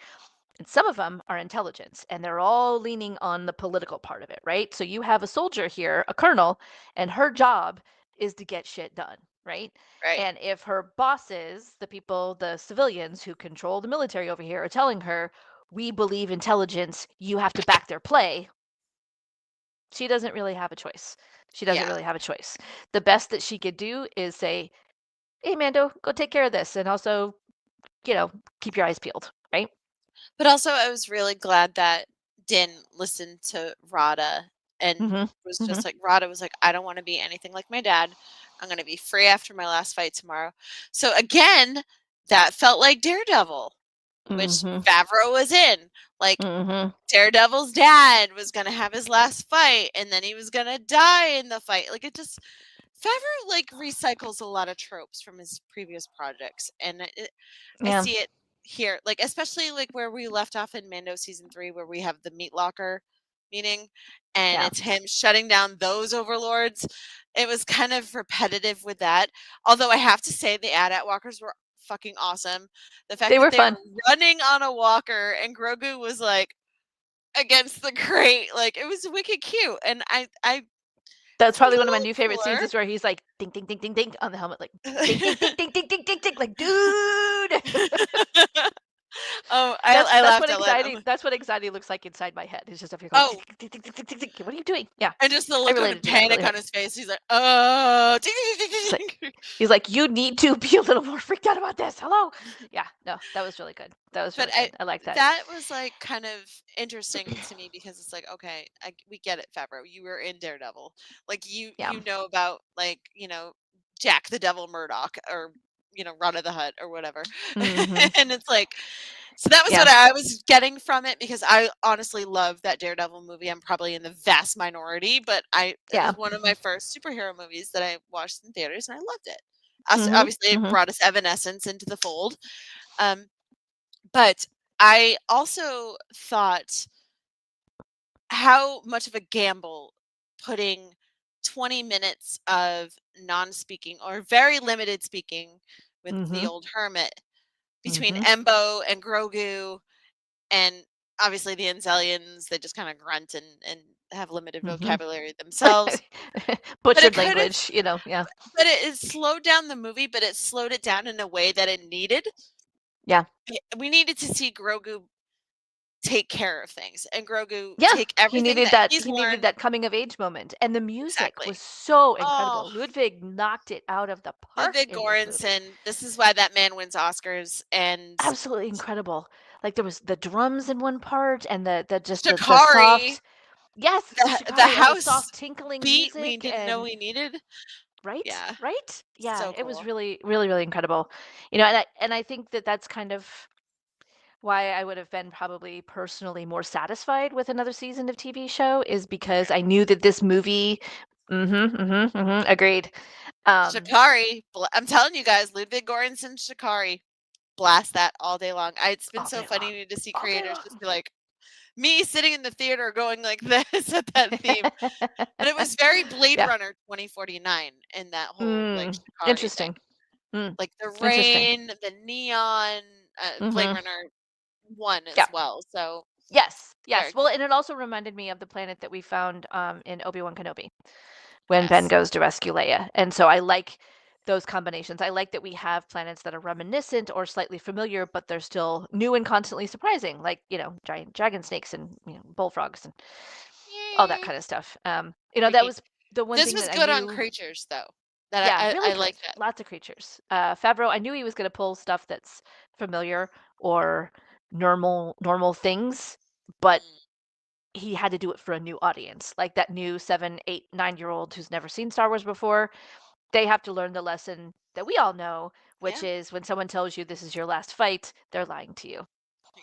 And some of them are intelligence, and they're all leaning on the political part of it, right? So you have a soldier here, a colonel, and her job is to get shit done, right? Right. And if her bosses, the people, the civilians who control the military over here, are telling her, we believe intelligence, you have to back their play, she doesn't really have a choice. She doesn't Yeah. really have a choice. The best that she could do is say, hey, Mando, go take care of this. And also, keep your eyes peeled, right? But also, I was really glad that Din listened to Rada and Mm-hmm. was Mm-hmm. just like, Rada was like, I don't want to be anything like my dad. I'm going to be free after my last fight tomorrow. So again, that felt like Daredevil, which Mm-hmm. Favreau was in. Like, Mm-hmm. Daredevil's dad was going to have his last fight, and then he was going to die in the fight. Like, it just, Favreau, like, recycles a lot of tropes from his previous projects, and I Yeah. see it here, like, especially, like, where we left off in Mando season 3, where we have the meat locker meeting, and Yeah. it's him shutting down those overlords. It was kind of repetitive with that, although I have to say the AT-AT walkers were fucking awesome. The fact They that were they were fun. running on a walker and Grogu was, like, against the crate, like, it was wicked cute, and I That's it's a probably one of my new little favorite scenes cooler. is where he's like ding ding ding ding ding on the helmet, like ding ding ding ding ding ding ding ding, like dude. I That's laughed what out loud. anxiety. That's what anxiety looks like inside my head. It's just if you're going, Oh, tick, tick, tick, tick, tick, tick, tick. What are you doing? Yeah, and just the I look of related to that really panic on hard. his face. He's like, oh, ding, ding, ding, He's ding, like, ding. he's like, you need to be a little more freaked out about this. Hello. Yeah, no, that was really good. That was But really good. I like that. that was like kind of interesting to me because it's like, okay, we get it, Favreau. You were in Daredevil, like Yeah. you know about like Jack the Devil Murdoch or Run of the Hutt or whatever, Mm-hmm. and it's like. So that was Yeah. what I was getting from it because I honestly love that Daredevil movie. I'm probably in the vast minority, but it Yeah. was one of my first superhero movies that I watched in theaters and I loved it. Mm-hmm. Obviously, it Mm-hmm. brought us Evanescence into the fold. But I also thought how much of a gamble putting 20 minutes of non-speaking or very limited speaking with the Mm-hmm. old hermit between Mm-hmm. Embo and Grogu and obviously the Anzelians, they just kind of grunt and have limited Mm-hmm. vocabulary themselves. But it Butchered could have, language, yeah. but it slowed down the movie, but it slowed it down in a way that it needed. Yeah. We needed to see Grogu take care of things and Grogu Yeah. take He everything needed that that. he's He needed learned. that coming of age moment, and the music Exactly. was so Oh, incredible. Ludwig knocked it out of the park Ludwig in this movie. Göransson, this is why that man wins Oscars. And Absolutely incredible. Like there was the drums in one part, and the just the Shikari, soft. Yes, the Shikari, and the house soft tinkling beat we music, didn't know and we needed. right, Yeah, right, yeah, so it was cool. really, really, really incredible. And I think that that's kind of why I would have been probably personally more satisfied with another season of TV show is because I knew that this movie. Mm-hmm, mm-hmm, mm-hmm, agreed. Shikari, I'm telling you guys, Ludwig Göransson, Shikari, blast that all day long. It's been All so day long, funny to see all day creators just long. be like me sitting in the theater going like this at that theme. But it was very Blade Yeah. Runner 2049 in that whole like Mm, Shikari thing. interesting. Mm, Like the interesting. rain, the neon, Blade Mm-hmm. Runner 1 Yeah. as well. So Yes. very Yes. Well, cool. and it also reminded me of the planet that we found in Obi-Wan Kenobi when Ben Yes. goes to rescue Leia. And so I like those combinations. I like that we have planets that are reminiscent or slightly familiar, but they're still new and constantly surprising, like, giant dragon snakes and, bullfrogs and all that Yay. kind of stuff. That Freaky. was the one This thing was that I good on knew. creatures though. That Yeah, really I good. like that. Lots of creatures. Favreau, I knew he was going to pull stuff that's familiar or normal things, but Mm. he had to do it for a new audience, like that new 7, 8, 9-year-old who's never seen Star Wars before. They have to learn the lesson that we all know, which Yeah. is when someone tells you this is your last fight, they're lying to you.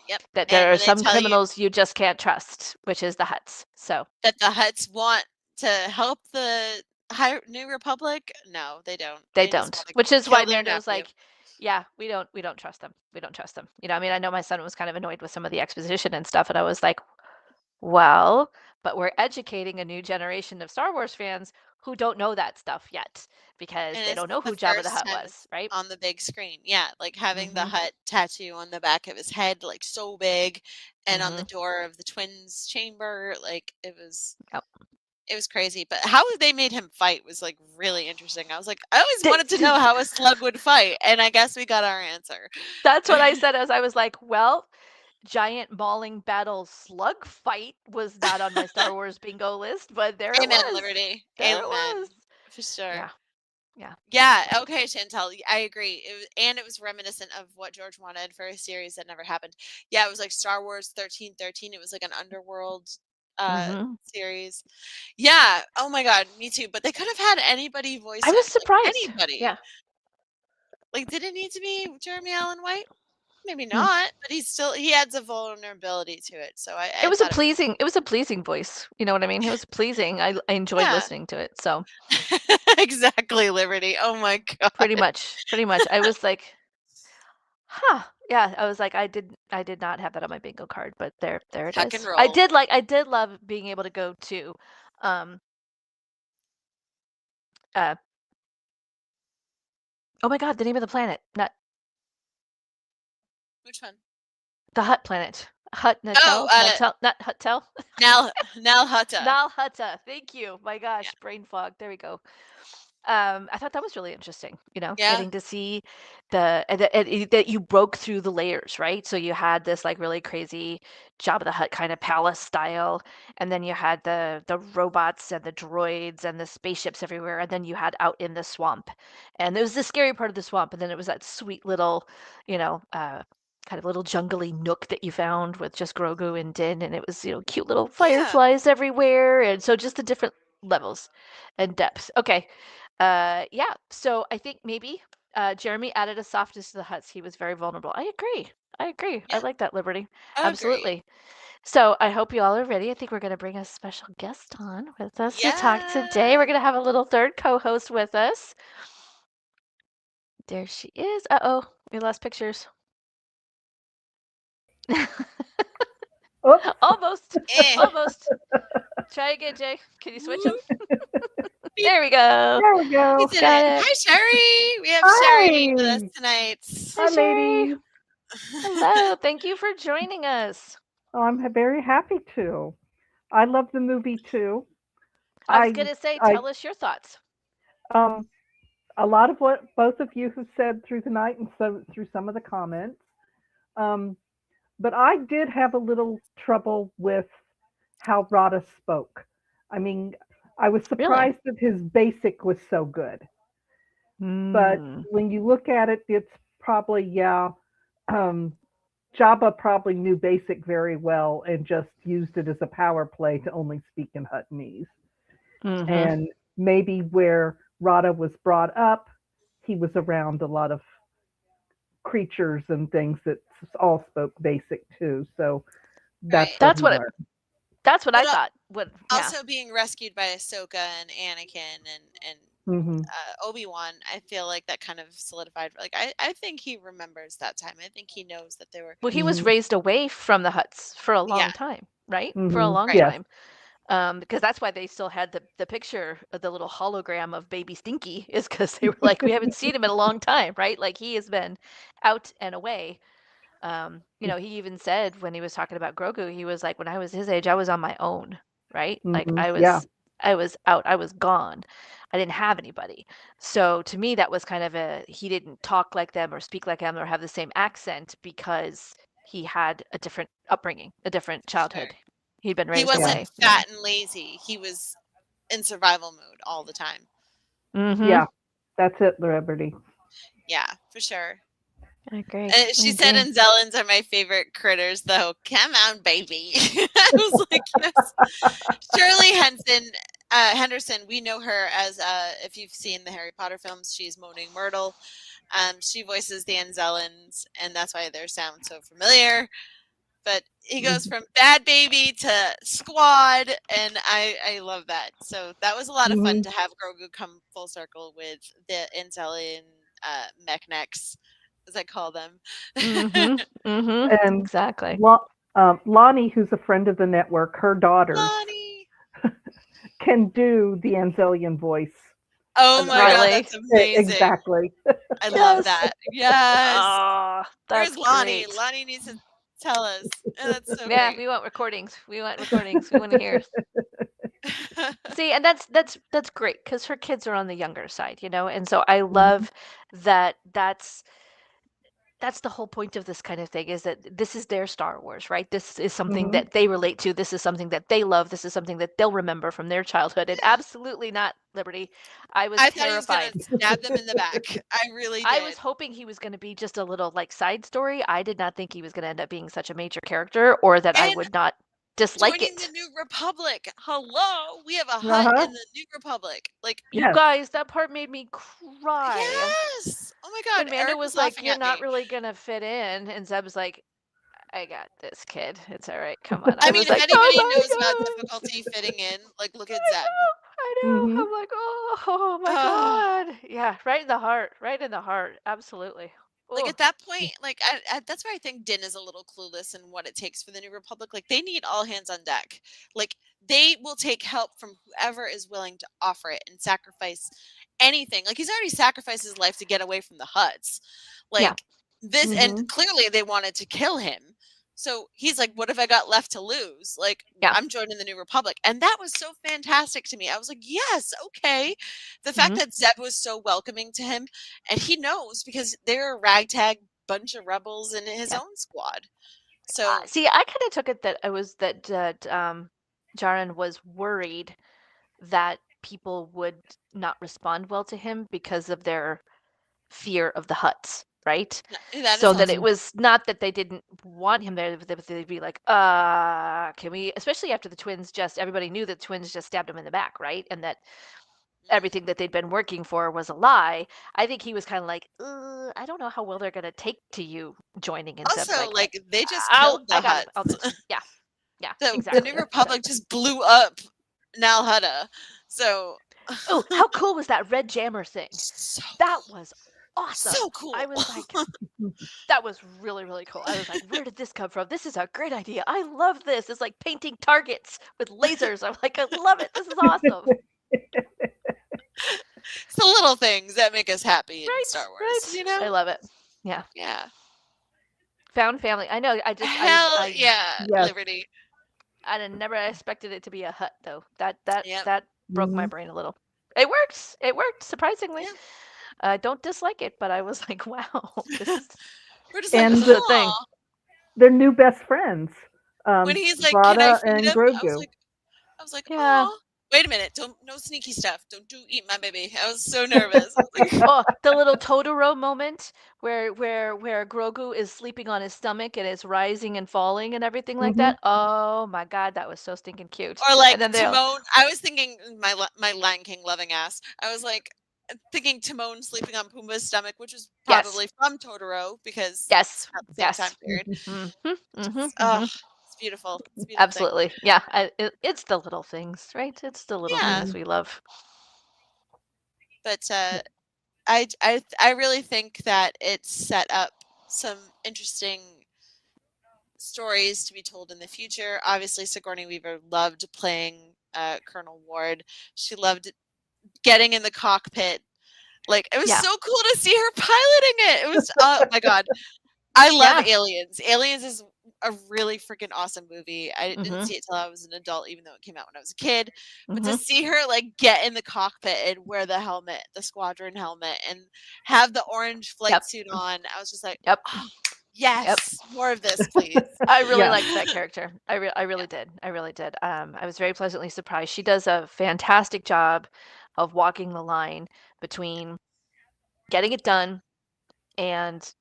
Yep. That And there are when they some tell you criminals you just can't trust, which is the Hutts. So that the Hutts want to help the New Republic, no, they don't. they They just don't, want to which is kill why their Mando's nephew. like, yeah, we don't trust them. We don't trust them. I mean, I know my son was kind of annoyed with some of the exposition and stuff, and I was like, well, but we're educating a new generation of Star Wars fans who don't know that stuff yet because And they it's don't know the who Jabba the first Hutt time was, it's right? on the big screen. Yeah, like having the Mm-hmm. Hut tattoo on the back of his head, like so big, and on the Mm-hmm. door of the twins' chamber, like Yep. it was crazy. But how they made him fight was like really interesting. I was like, I always wanted to know how a slug would fight, and I guess we got our answer. That's what I said as I was like, well, giant mauling battle slug fight was not on my Star Wars bingo list, but there it Amen, was. Liberty. There it Amen. was. For sure. Yeah. Yeah. Yeah, okay, Chantel, I agree. It was reminiscent of what George wanted for a series that never happened. Yeah, it was like Star Wars 1313. It was like an underworld Mm-hmm. series. Yeah. Oh my god, me too. But they could have had anybody voice I it. was Like surprised. anybody. Yeah. Like, did it need to be Jeremy Allen White? Maybe Hmm. not, but he adds a vulnerability to it. So It I was a thought it was pleasing. It was a pleasing voice. You know what I mean? It was pleasing. I enjoyed yeah. listening to it. So Exactly, Liberty. Oh my god. pretty much. I was like, huh. Yeah, I was like, I did not have that on my bingo card, but there it Tuck and is. roll. I did love being able to go to, um, uh, oh my God, the name of the planet, not Which one? the Hut planet, Hut Oh, Natel, Natel, not Huttel, Nal Hutta. Nal Hutta. Thank you. My Yeah. gosh, brain fog. There we go. I thought that was really interesting, Yeah. getting to see that you broke through the layers, right? So you had this like really crazy Jabba the Hutt kind of palace style, and then you had the robots and the droids and the spaceships everywhere, and then you had out in the swamp, and there was the scary part of the swamp, and then it was that sweet little, kind of little jungly nook that you found with just Grogu and Din, and it was cute little Yeah. fireflies everywhere, and so just the different levels and depths. Okay. Yeah. So I think maybe Jeremy added a softness to the Huts. He was very vulnerable. I agree. I agree. I Yeah. like that, Liberty. I agree. Absolutely. So I hope you all are ready. I think we're going to bring a special guest on with us to talk today. Yeah. We're going to have a little third co-host with us. There she is. Uh-oh, we lost pictures. Oops. Almost. Eh. Almost. Try again, Jay. Can you switch them? Beep. There we go. There we go. We did Got it. it. Hi, Sherry. We have Hi. Sherry with us tonight. Hi, Sherry. ladies. Hello. Thank you for joining us. Oh, I'm very happy to. I love the movie too. I was I, going to say, I, tell us your thoughts. um, a lot of what both of you have said through the night and so through some of the comments. Um, but I did have a little trouble with how Rada spoke. I mean, I was Really? surprised that his basic was so good. But when you look at it, it's probably, yeah, um, Jabba probably knew basic very well and just used it as a power play to only speak in Huttonese. Mhm. And maybe where Rada was brought up, he was around a lot of creatures and things that all spoke basic too. So that's Right. where That's he what it, learned. that's what I But thought. Yeah. also being rescued by Ahsoka and Anakin and Hmm Obi-Wan, I feel like that kind of solidified. Like I think he remembers that time. I think he knows that they were. Well, he was hmm raised away from the Huts for a Yeah. long time, right? For a long Right. Yes. time. Because that's why they still had the picture of the little hologram of baby Stinky, is because they were like, we haven't seen him in a long time, right? Like he has been out and away. He even said when he was talking about Grogu, he was like, when I was his age, I was on my own, right? Like Yeah. I was out, I was gone. I didn't have anybody. So to me, that was kind of he didn't talk like them or speak like them or have the same accent because he had a different upbringing, a different childhood. Sure. He'd been He raised wasn't away. fat and lazy. He was in survival mode all the time. Mm-hmm. Yeah. That's it, Liberty. Yeah, for sure. I agree. She said Anzellans are my favorite critters, though. Come on, baby. I was like, yes. Shirley Henderson, we know her as, if you've seen the Harry Potter films, she's Moaning Myrtle. She voices the Anzellans, and that's why their sound so familiar. But he goes from bad baby to squad, and I love that. So that was a lot of fun to have Grogu come full circle with the Anzellan mech necks, as I call them. And Exactly. Lonnie, who's a friend of the network, her daughters Lonnie. can do the Anzelian voice. Oh my god, that's amazing. Exactly. I love that. Yes. Oh, that's Where's Lonnie? great. Lonnie needs to tell us. Oh, that's so Yeah, great. we want recordings. We want recordings. We want to hear. See, and that's great because her kids are on the younger side, and so I love that. That's the whole point of this kind of thing, is that this is their Star Wars, right? This is something that they relate to. This is something that they love. This is something that they'll remember from their childhood. And absolutely not, Liberty. I was I thought terrified. he was gonna stab them in the back. I really did. I was hoping he was going to be just a little like side story. I did not think he was going to end up being such a major character, or that I would not dislike joining it. the New Republic. Hello, we have a hut in the New Republic. Like, you guys, that part made me cry. Yes. Oh my god. When Mando Eric was like, laughing "You're at not me. really gonna fit in," and Zeb was like, "I got this, kid. It's all right. Come on." I I mean, was if like, anybody "Oh my knows about god!" difficulty fitting in, like, look at I Zeb. know. I'm like, oh my god. Yeah, right in the heart. Right in the heart. Absolutely. Like, Ooh. at that point, like, I that's where I think Din is a little clueless in what it takes for the New Republic. Like, they need all hands on deck. Like, they will take help from whoever is willing to offer it and sacrifice anything. Like, he's already sacrificed his life to get away from the Hutts. Like, this, and clearly they wanted to kill him. So he's like, what have I got left to lose? Like, Yeah. I'm joining the New Republic. And that was so fantastic to me. I was like, yes, okay. The fact that Zeb was so welcoming to him, and he knows because they're a ragtag bunch of rebels in his own squad. So see, I kind of took it that Jaren was worried that people would not respond well to him because of their fear of the Hutts, right? that So is that it awesome. was not that they didn't want him there, but they'd be like, can we, especially after the twins everybody knew that twins just stabbed him in the back, right? And that everything that they'd been working for was a lie. I think he was kind of like, I don't know how well they're going to take to you joining. And Zeb's Also, like, they just killed the I got it. I'll Hutts. do it. Yeah. Yeah, The exactly. New Republic just blew up Nal Hutta. So Oh, how cool was that red jammer thing? so That cool. was awesome. So cool. I was like, that was really, really cool. I was like, where did this come from? This is a great idea. I love this. It's like painting targets with lasers. I'm like, I love it. This is awesome. It's the little things that make us happy in Right, Star Wars. right. You know? I love it. Yeah. Yeah. Found family. I know. Hell yeah, Yes. Liberty. I never expected it to be a Hut though. That Yep. broke my brain a little. It works. It worked surprisingly. Yeah. I don't dislike it, but I was like, wow, this is We're just And like, the thing. "Aw." They're new best friends. When he's like, "Can I Vada feed and him?" Grogu. I was like, Yeah. "Aw." Wait a minute! No sneaky stuff. Don't eat my baby. I was so nervous. I was like, Oh, the little Totoro moment where Grogu is sleeping on his stomach and it's rising and falling and everything like that. Oh my God, that was so stinking cute. or like And then they'll Timon. I was thinking my Lion King loving ass. I was like thinking Timon sleeping on Pumbaa's stomach, which is Yes. probably from Totoro because Yes. it's about the same Yes. time period. Mm-hmm. It's beautiful. It's a beautiful thing. Absolutely. Yeah. It's the little things, right? It's the little Yeah. things we love. But I really think that it set up some interesting stories to be told in the future. Obviously, Sigourney Weaver loved playing Colonel Ward. She loved getting in the cockpit. Like, it was Yeah. so cool to see her piloting it. It was, oh my God. I love Yeah. Aliens. Aliens is a really freaking awesome movie. I didn't Mhm. see it till I was an adult, even though it came out when I was a kid. But to Mhm. see her like get in the cockpit and wear the helmet, the squadron helmet, and have the orange flight Yep. suit on, I was just like, Yep. oh, yes, more of this, please. I really Yeah. liked that character. I really did. I really did. I was very pleasantly surprised. She does a fantastic job of walking the line between getting it done and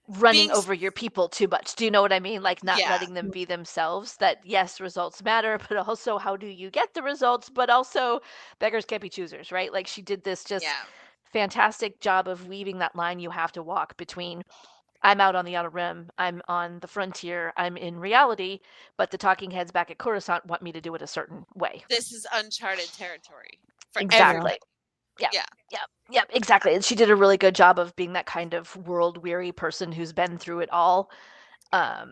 running Being s- over your people too much. Do you know what I mean? Like not Yeah. letting them be themselves. That yes, results matter, but also how do you get the results? But also beggars can't be choosers, right? Like she did this just Yeah. fantastic job of weaving that line you have to walk between I'm out on the outer rim, I'm on the frontier, I'm in reality, but the talking heads back at Coruscant want me to do it a certain way. This is uncharted territory for Exactly. everybody. Yeah. Yeah, exactly. And she did a really good job of being that kind of world weary person who's been through it all. I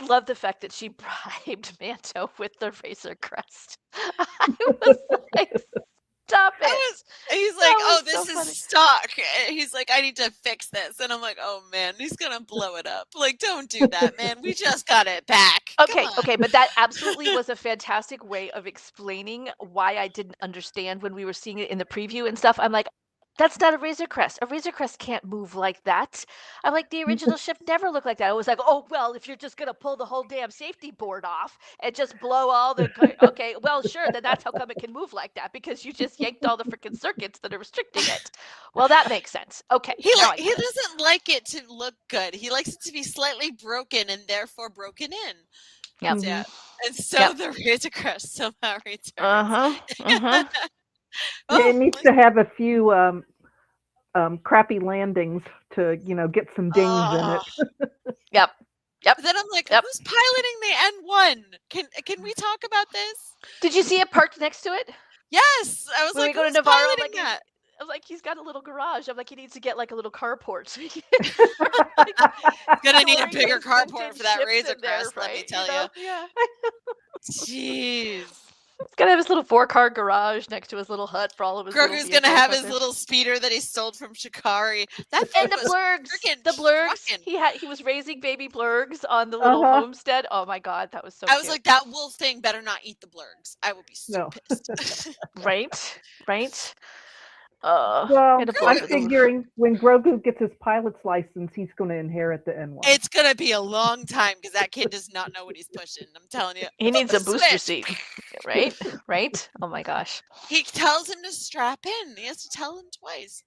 love the fact that she bribed Manto with the Razor Crest. I was like, stop it. He's like, That oh, was this so is funny. stock. He's like, I need to fix this. And I'm like, oh man, he's gonna blow it up. Like, don't do that, man. We just got it back. Come on. Okay, but that absolutely was a fantastic way of explaining why I didn't understand when we were seeing it in the preview and stuff. I'm like, that's not a Razor Crest. A Razor Crest can't move like that. I'm like, the original ship never looked like that. I was like, oh, well, if you're just going to pull the whole damn safety board off and just blow all the. Okay, well, sure, then that's how come it can move like that because you just yanked all the freaking circuits that are restricting it. Well, that makes sense. Okay. He now I he get it. doesn't like it to look good. He likes it to be slightly broken and therefore broken in. Yep. Yeah. And so Yep. the Razor Crest somehow returns. Uh-huh. It needs to have a few crappy landings to, get some dings in it. Yep. But then I'm like, who's piloting the N1? Can we talk about this? Did you see it parked next to it? Yes. I was When like, we go to who's Navarro, piloting like that? I'm like, he's got a little garage. I'm like, he needs to get like a little carport. So he Gonna need a storing bigger his carport vintage for that ships Razor in there, Crest, let me right? tell You know? you. Yeah. Jeez. gonna have his little 4-car garage next to his little hut for all of his little Grogu's gonna vehicles have out his there. little speeder that he stole from Shikari. That And thing the was blurgs, freaking the blurgs. trucking. He was raising baby blurgs on the little Uh-huh. homestead. Oh my god, that was so I was cute. like, that wolf thing better not eat the blurgs. I would be so No. pissed. Right, right. Well, And a I'm blurg with a figuring when Grogu gets his pilot's license, he's going to inherit the N1. It's gonna be a long time because that kid does not know what he's pushing. I'm telling you. He needs a booster Switch. seat, right? Right? Oh my gosh. He tells him to strap in. He has to tell him twice.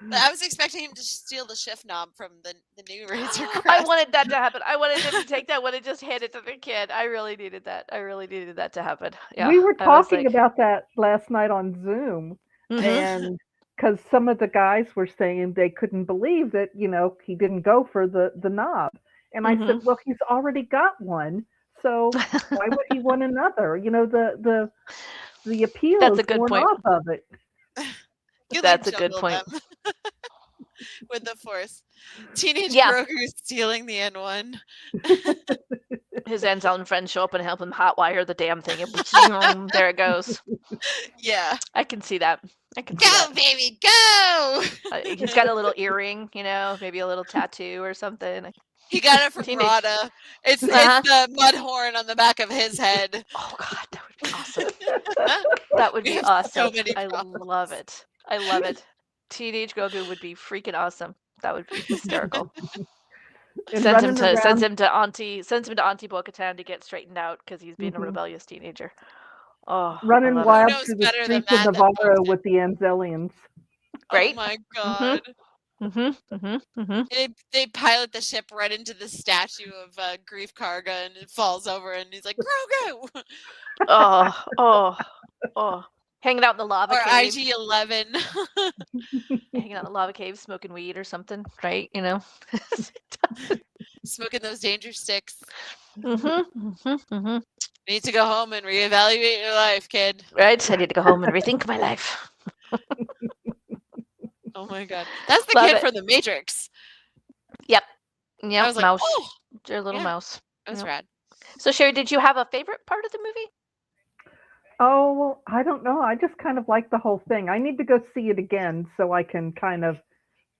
But I was expecting him to steal the shift knob from the new Razor Crest. I wanted that to happen. I wanted him to take that one and just hand it to the kid. I really needed that. I really needed that to happen. Yeah. We were I was talking like, about that last night on Zoom, mhm. and because some of the guys were saying they couldn't believe that he didn't go for the knob, and I said, well, he's already got one, so why would he want another? The appeal That's a is good worn point. off of it. That's a good point. With the Force. Teenage Yeah. Grogu stealing the N1. His Anselm friends show up and help him hotwire the damn thing, and there it goes. Yeah. I can see that. I can see Go, that. baby, go! He's got a little earring, maybe a little tattoo or something. He got it from Teenage- Rada. It's Uh-huh. the mud horn on the back of his head. Oh god, that would be awesome. That would We be have so awesome. many I problems. love it. I love it. Teenage Grogu would be freaking awesome. That would be hysterical. And Sends him running to Auntie Bo-Katan to get straightened out because he's being a rebellious teenager. Oh, running I love wild it. knows through the better than streets of that than Navarro Bo-Katan. with the Anzelians. Right? Oh my god. They pilot the ship right into the statue of Grief Karga and it falls over and he's like, Grogu! Oh. Hanging out in the lava Or cave. IG-11. Hanging out in the lava cave, smoking weed or something, right? Smoking those danger sticks. Mm-hmm. Need to go home and reevaluate your life, kid. Right? I need to go home and rethink my life. Oh my god. That's the Love kid it. from The Matrix. Yep, I was like, mouse. oh, Your little yeah. mouse. that was Yep. rad. So, Sherry, did you have a favorite part of the movie? Oh, well, I don't know. I just kind of like the whole thing. I need to go see it again so I can kind of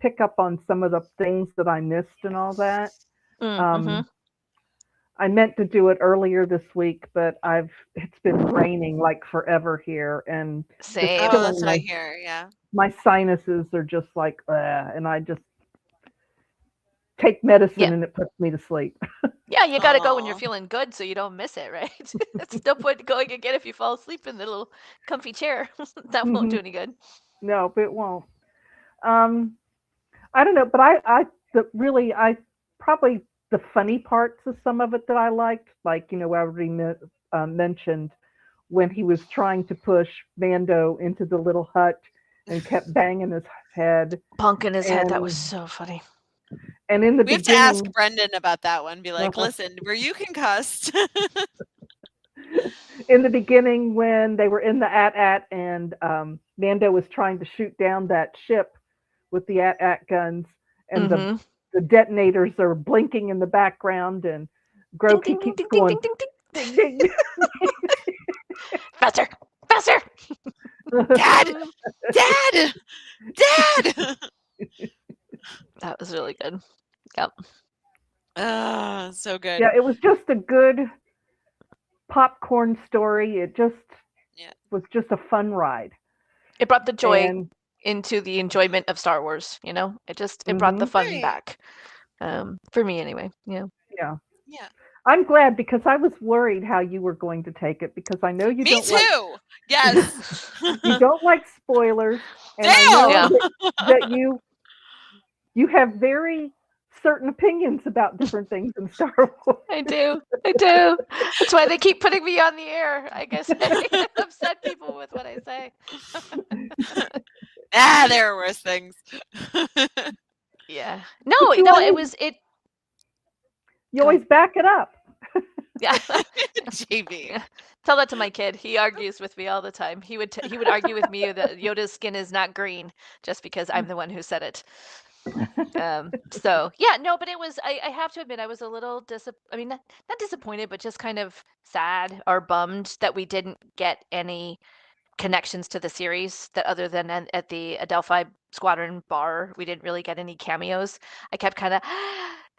pick up on some of the things that I missed and all that. I meant to do it earlier this week, but it's been raining like forever here, and Same. Oh, killing that's what I my hear, yeah. my sinuses are just like, and I just take medicine and it puts me to sleep. Yeah, you got to go when you're Aw. feeling good so you don't miss it, right? It's no point going again if you fall asleep in the little comfy chair. That won't do any good. No, it won't. I don't know, but I probably the funny parts of some of it that I liked, like I already mentioned when he was trying to push Mando into the little hut and kept banging his head. Bunking his head. That was so funny. And in the We have to ask Brendan about that one. Be like, listen, were you concussed? In the beginning, when they were in the AT-AT and Mando was trying to shoot down that ship with the AT-AT guns, and the detonators are blinking in the background, and Grogu keeps going, ding, ding, ding. Faster! Dad! That was really good. Yep. So good. Yeah, it was just a good popcorn story. It just was just a fun ride. It brought the joy into the enjoyment of Star Wars, it brought the fun back. For me anyway. Yeah. I'm glad because I was worried how you were going to take it because I know you don't Me too. Yes. You don't like spoilers, and Damn! I know that you have very certain opinions about different things in Star Wars. I do. That's why they keep putting me on the air. I guess I upset people with what I say. There are worse things. Yeah. No, it was. You always back it up. Yeah. JB. Yeah. Tell that to my kid. He argues with me all the time. He would argue with me that Yoda's skin is not green just because I'm the one who said it. So yeah, no, but it was. I have to admit, I was a little not disappointed, but just kind of sad or bummed that we didn't get any connections to the series that other than at the Adelphi Squadron bar, we didn't really get any cameos. I kept kind of,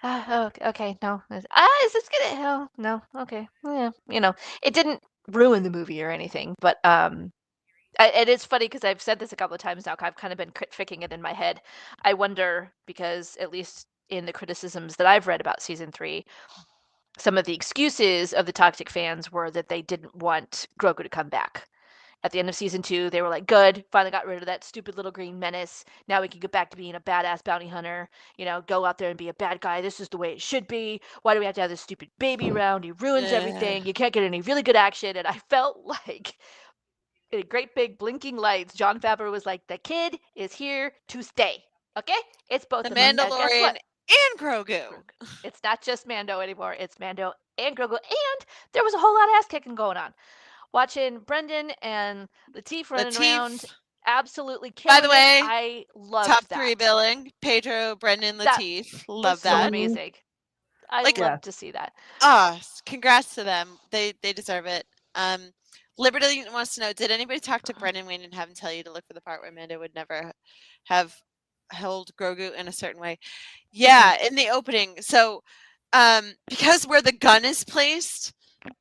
oh, okay, no, is this gonna? Oh, no, okay, yeah, it didn't ruin the movie or anything, but and it's funny because I've said this a couple of times now. I've kind of been ficking it in my head. I wonder because at least in the criticisms that I've read about season 3, some of the excuses of the toxic fans were that they didn't want Grogu to come back. At the end of season 2, they were like, good, finally got rid of that stupid little green menace. Now we can get back to being a badass bounty hunter, go out there and be a bad guy. This is the way it should be. Why do we have to have this stupid baby around? He ruins everything. You can't get any really good action. And I felt like in great big blinking lights, Jon Favreau was like, the kid is here to stay. Okay? It's both The of them. Now, guess Mandalorian what? and Grogu. It's not just Mando anymore. It's Mando and Grogu. And there was a whole lot of ass kicking going on. Watching Brendan and Lateef running around, absolutely killing By the way, it. I loved top that. 3 billing: Pedro, Brendan, That Lateef. was Love so that. amazing. I Like, love to see that. Congrats to them. They deserve it. Liberty wants to know, did anybody talk to Brendan Wayne and have him tell you to look for the part where Mando would never have held Grogu in a certain way? Yeah, in the opening. So, because where the gun is placed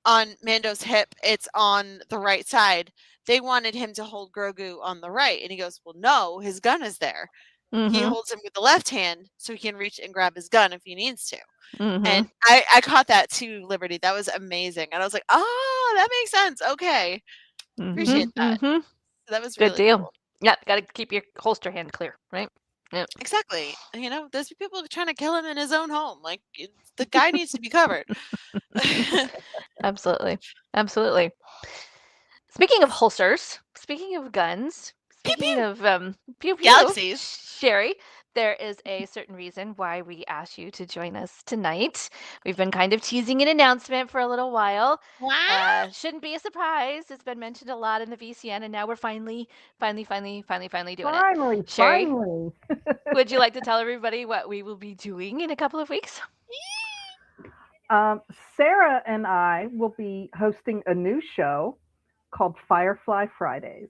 on Mando's hip, it's on the right side. They wanted him to hold Grogu on the right, and he goes, "Well, no, his gun is there." He holds him with the left hand so he can reach and grab his gun if he needs to. And I caught that too, Liberty. That was amazing. And I was like, oh, that makes sense. Okay. Appreciate that. So that was good really deal. cool. Yeah, got to keep your holster hand clear, right? Yeah. Exactly. There's people trying to kill him in his own home. Like, the guy needs to be covered. Absolutely. Absolutely. Speaking of holsters, speaking of guns, speaking of pew pew, Galaxies. Sherry, there is a certain reason why we asked you to join us tonight. We've been kind of teasing an announcement for a little while. Wow. Shouldn't be a surprise. It's been mentioned a lot in the VCN, and now we're finally doing it. Sherry, Finally. would you like to tell everybody what we will be doing in a couple of weeks? Sarah and I will be hosting a new show called Firefly Fridays.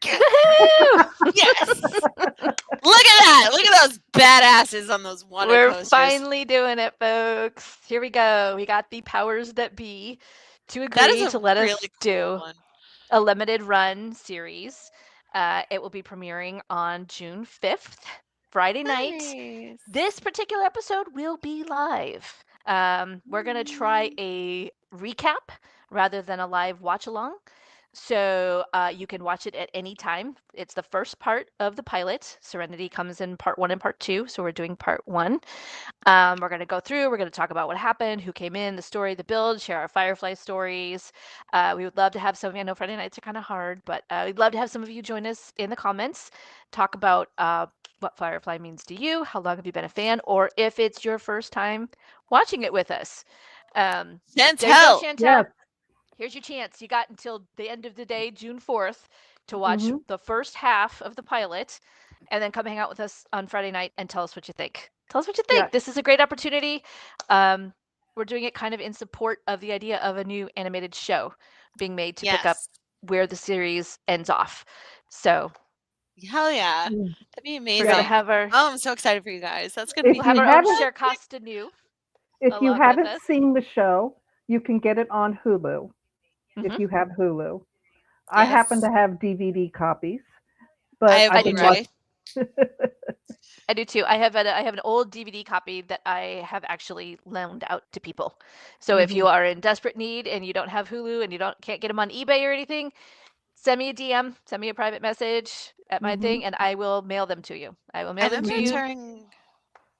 Yes. Look at that. Look at those badasses on those water coasters. We're finally doing it, folks. Here we go. We got the powers that be to agree to let us do a limited run series. It will be premiering on June 5th, Friday night. This particular episode will be live. We're going to try a recap rather than a live watch along. So you can watch it at any time. It's the first part of the pilot. Serenity comes in part 1 and part 2. So we're doing part 1. We're going to go through. We're going to talk about what happened, who came in, the story, the build, share our Firefly stories. We would love to have some of you. I know Friday nights are kind of hard, but we'd love to have some of you join us in the comments. Talk about what Firefly means to you. How long have you been a fan? Or if it's your first time watching it with us. Chantel. Yes. Here's your chance. You got until the end of the day, June 4th, to watch the first half of the pilot and then come hang out with us on Friday night and tell us what you think. Tell us what you think. Yes. This is a great opportunity. We're doing it kind of in support of the idea of a new animated show being made to pick up where the series ends off. So, hell yeah. That'd be amazing. We're going to have our... Oh, I'm so excited for you guys. That's going to be... We'll have our own Cher Costa new. If you haven't seen the show, you can get it on Hulu. If you have Hulu. I happen to have DVD copies, but I do right. I do too. I have an old DVD copy that I have actually loaned out to people. So if you are in desperate need and you don't have Hulu and you can't get them on eBay or anything, send me a DM, send me a private message at my thing, and I will mail them to you. I will mail them to you. And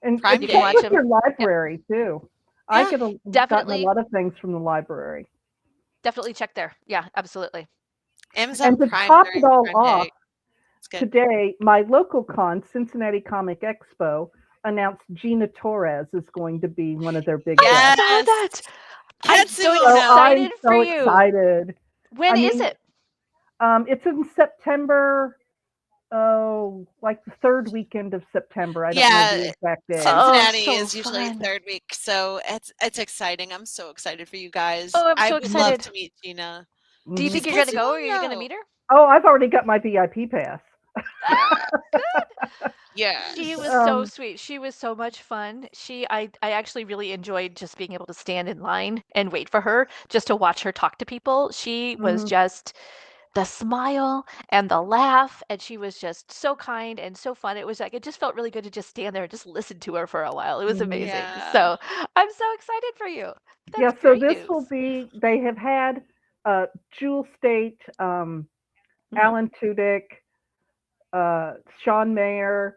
you can watch them. Your library too. I get gotten a lot of things from the library. Definitely check there. Yeah, absolutely. Amazon and to Prime top it all off, Good. Today, my local con, Cincinnati Comic Expo, announced Gina Torres is going to be one of their big guests. I saw that. I'm so excited for you. Excited. When is it? It's in September like the third weekend of September. I don't know Yeah, the exact day. Oh, Cincinnati so is usually fun. third week, so it's exciting. I'm so excited for you guys. Oh, I'm I so would love excited. to meet Gina. Do you Hmm. think She's you're gonna go? Or are you gonna Californio. meet her? Oh, I've already got my VIP pass. Ah, good. She Yes. was so um, sweet. She was so much fun. I actually really enjoyed just being able to stand in line and wait for her just to watch her talk to people. She was mhm, just the smile and the laugh, and she was just so kind and so fun. It was like it just felt really good to just stand there and just listen to her for a while. It was mhm. amazing. Yeah. So I'm so excited for you. Yeah, That's so great this will news. be, they have had Jewel State, Mhm. Alan Tudyk, Sean Mayer,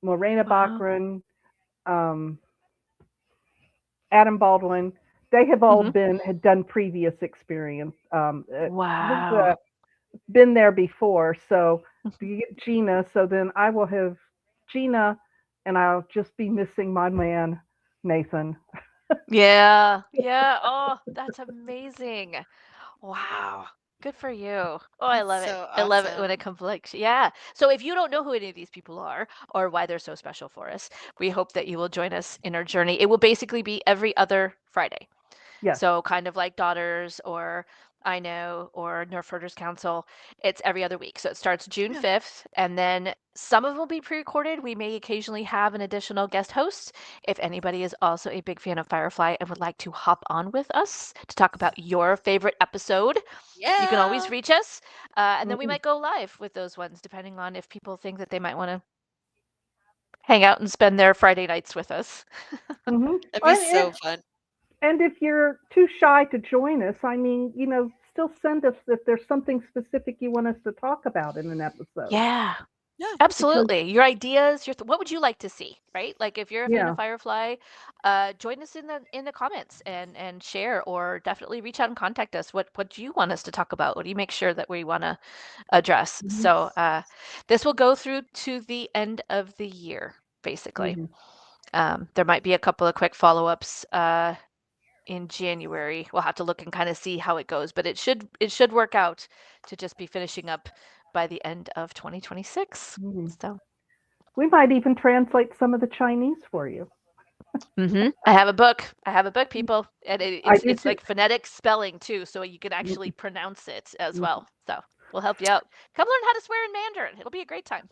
Morena Wow. Bachran, um, Adam Baldwin. They have all Hmm. had done previous experience. They've Wow. been there before. So you get Gina. So then I will have Gina, and I'll just be missing my man Nathan. Yeah. Yeah. Oh, that's amazing. Wow. Good for you. Oh, I That's love it. so I love it when awesome. it comes like, yeah. So if you don't know who any of these people are or why they're so special for us, we hope that you will join us in our journey. It will basically be every other Friday. Yes. So kind of like Daughters or I Know or Nerf Herders Council. It's every other week. So it starts June Yeah. 5th, and then some of them will be pre-recorded. We may occasionally have an additional guest host. If anybody is also a big fan of Firefly and would like to hop on with us to talk about your favorite episode, you can always Yeah. reach us. And then we Hmm. might go live with those ones, depending on if people think that they might want to hang out and spend their Friday nights with us. Hmm. That'd be And, so fun. and if you're too shy to join us, I mean, still send us if there's something specific you want us to talk about in an episode. Yeah. Yeah. Because, Absolutely. Your ideas, what would you like to see, right? Like if you're a fan of yeah. Firefly, join us in the comments and share or definitely reach out and contact us. What do you want us to talk about? What do you make sure that we want to address? Hmm. So this will go through to the end of the year, basically. Hmm. There might be a couple of quick follow-ups in January. We'll have to look and kind of see how it goes, but it should work out to just be finishing up by the end of 2026. Hmm. So. We might even translate some of the Chinese for you. I have a book. I have a book, people, and I it's do it's too. like phonetic spelling too, so you can actually pronounce it as well. So we'll help you out. Come learn how to swear in Mandarin. It'll be a great time.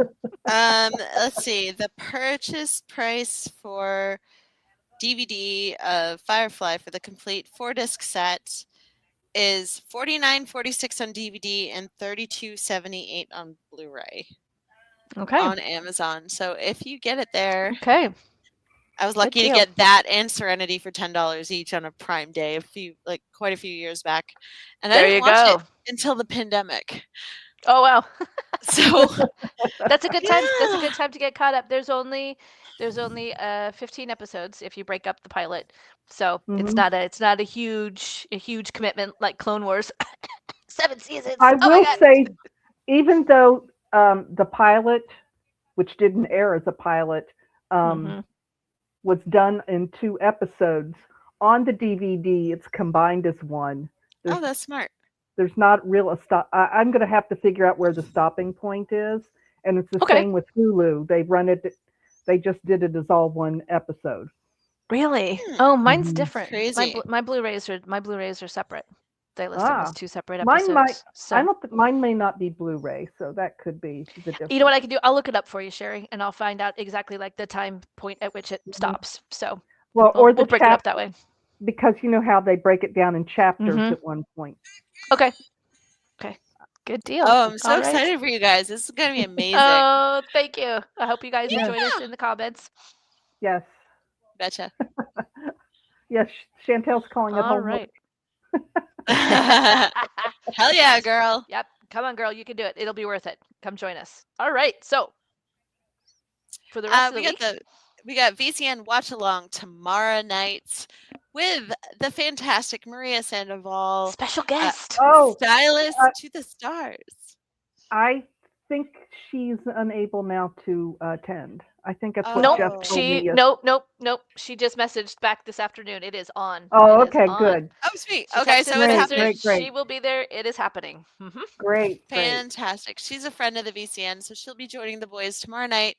Let's see. The purchase price for DVD of Firefly for the complete 4-disc set is $49.46 on DVD and $32.78 on Blu-ray Okay. on Amazon. So if you get it there, Okay. I was Good lucky to deal. get that and Serenity for $10 each on a Prime Day quite a few years back, and I There didn't you watch it go. until the pandemic. Oh wow. So That's a good time. That's a yeah. good time to get caught up. There's only 15 episodes if you break up the pilot. So Hmm. it's not a huge commitment like Clone Wars. 7 seasons. I Oh my will god. say, even though the pilot, which didn't air as a pilot, um, Mhm. was done in two episodes, on the DVD it's combined as one. Oh, There's that's smart. there's not real a stop. I'm going to have to figure out where the stopping point is, and it's the Okay. same with Hulu. They run it. They just did it as all one episode. Really? Hmm, Oh, mine's Hmm. different. crazy. My Blu-rays are separate. They list them as Ah, 2 separate mine might. episodes. I So, don't. Mine may not be Blu-ray, so that could be the you know what difference. I can do? I'll look it up for you, Sherry, and I'll find out exactly like the time point at which it Mhm. stops. So, Well, we'll or the we'll break it up chap, that way. because you know how they break it down in chapters Mhm. at one point. Okay. Okay. Good deal. Oh, I'm so All right. excited for you guys. This is gonna be amazing. Oh, thank you. I hope you guys will Yes, join us in the comments. yes, Betcha. yes. Chantel's calling it All homework. right. Hell yeah, girl. Yep. Come on, girl. You can do it. It'll be worth it. Come join us. All right. So, for the rest of the We got week, VCN watch along tomorrow night with the fantastic Maria Sandoval, special uh, guest. Oh, stylist uh, to the stars. I think she's unable now to attend. I think that's what Nope. Jeff told me. Nope. She just messaged back this afternoon. It is on. Oh, It is okay, on. good. Oh, sweet. She Okay, texted so this it's afternoon. happening. Great. She will be there. It is happening. Great. Fantastic. She's a friend of the VCN, so she'll be joining the boys tomorrow night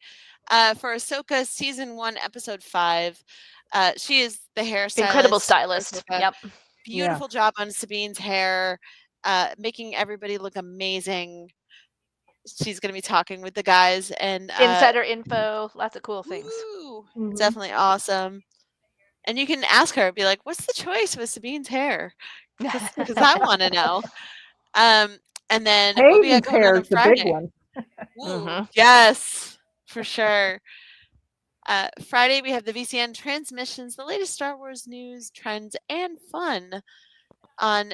for Ahsoka season 1, episode 5. She is the hairstylist. Incredible stylist. Yep. Beautiful job on Sabine's hair, making everybody look amazing. She's going to be talking with the guys and insider info, lots of cool things. Definitely awesome. And you can ask her, be like, "What's the choice with Sabine's hair?" Because I want to know. And then what we got going on the Friday? big one. Yes, for sure. Friday we have the VCN transmissions, the latest Star Wars news, trends, and fun on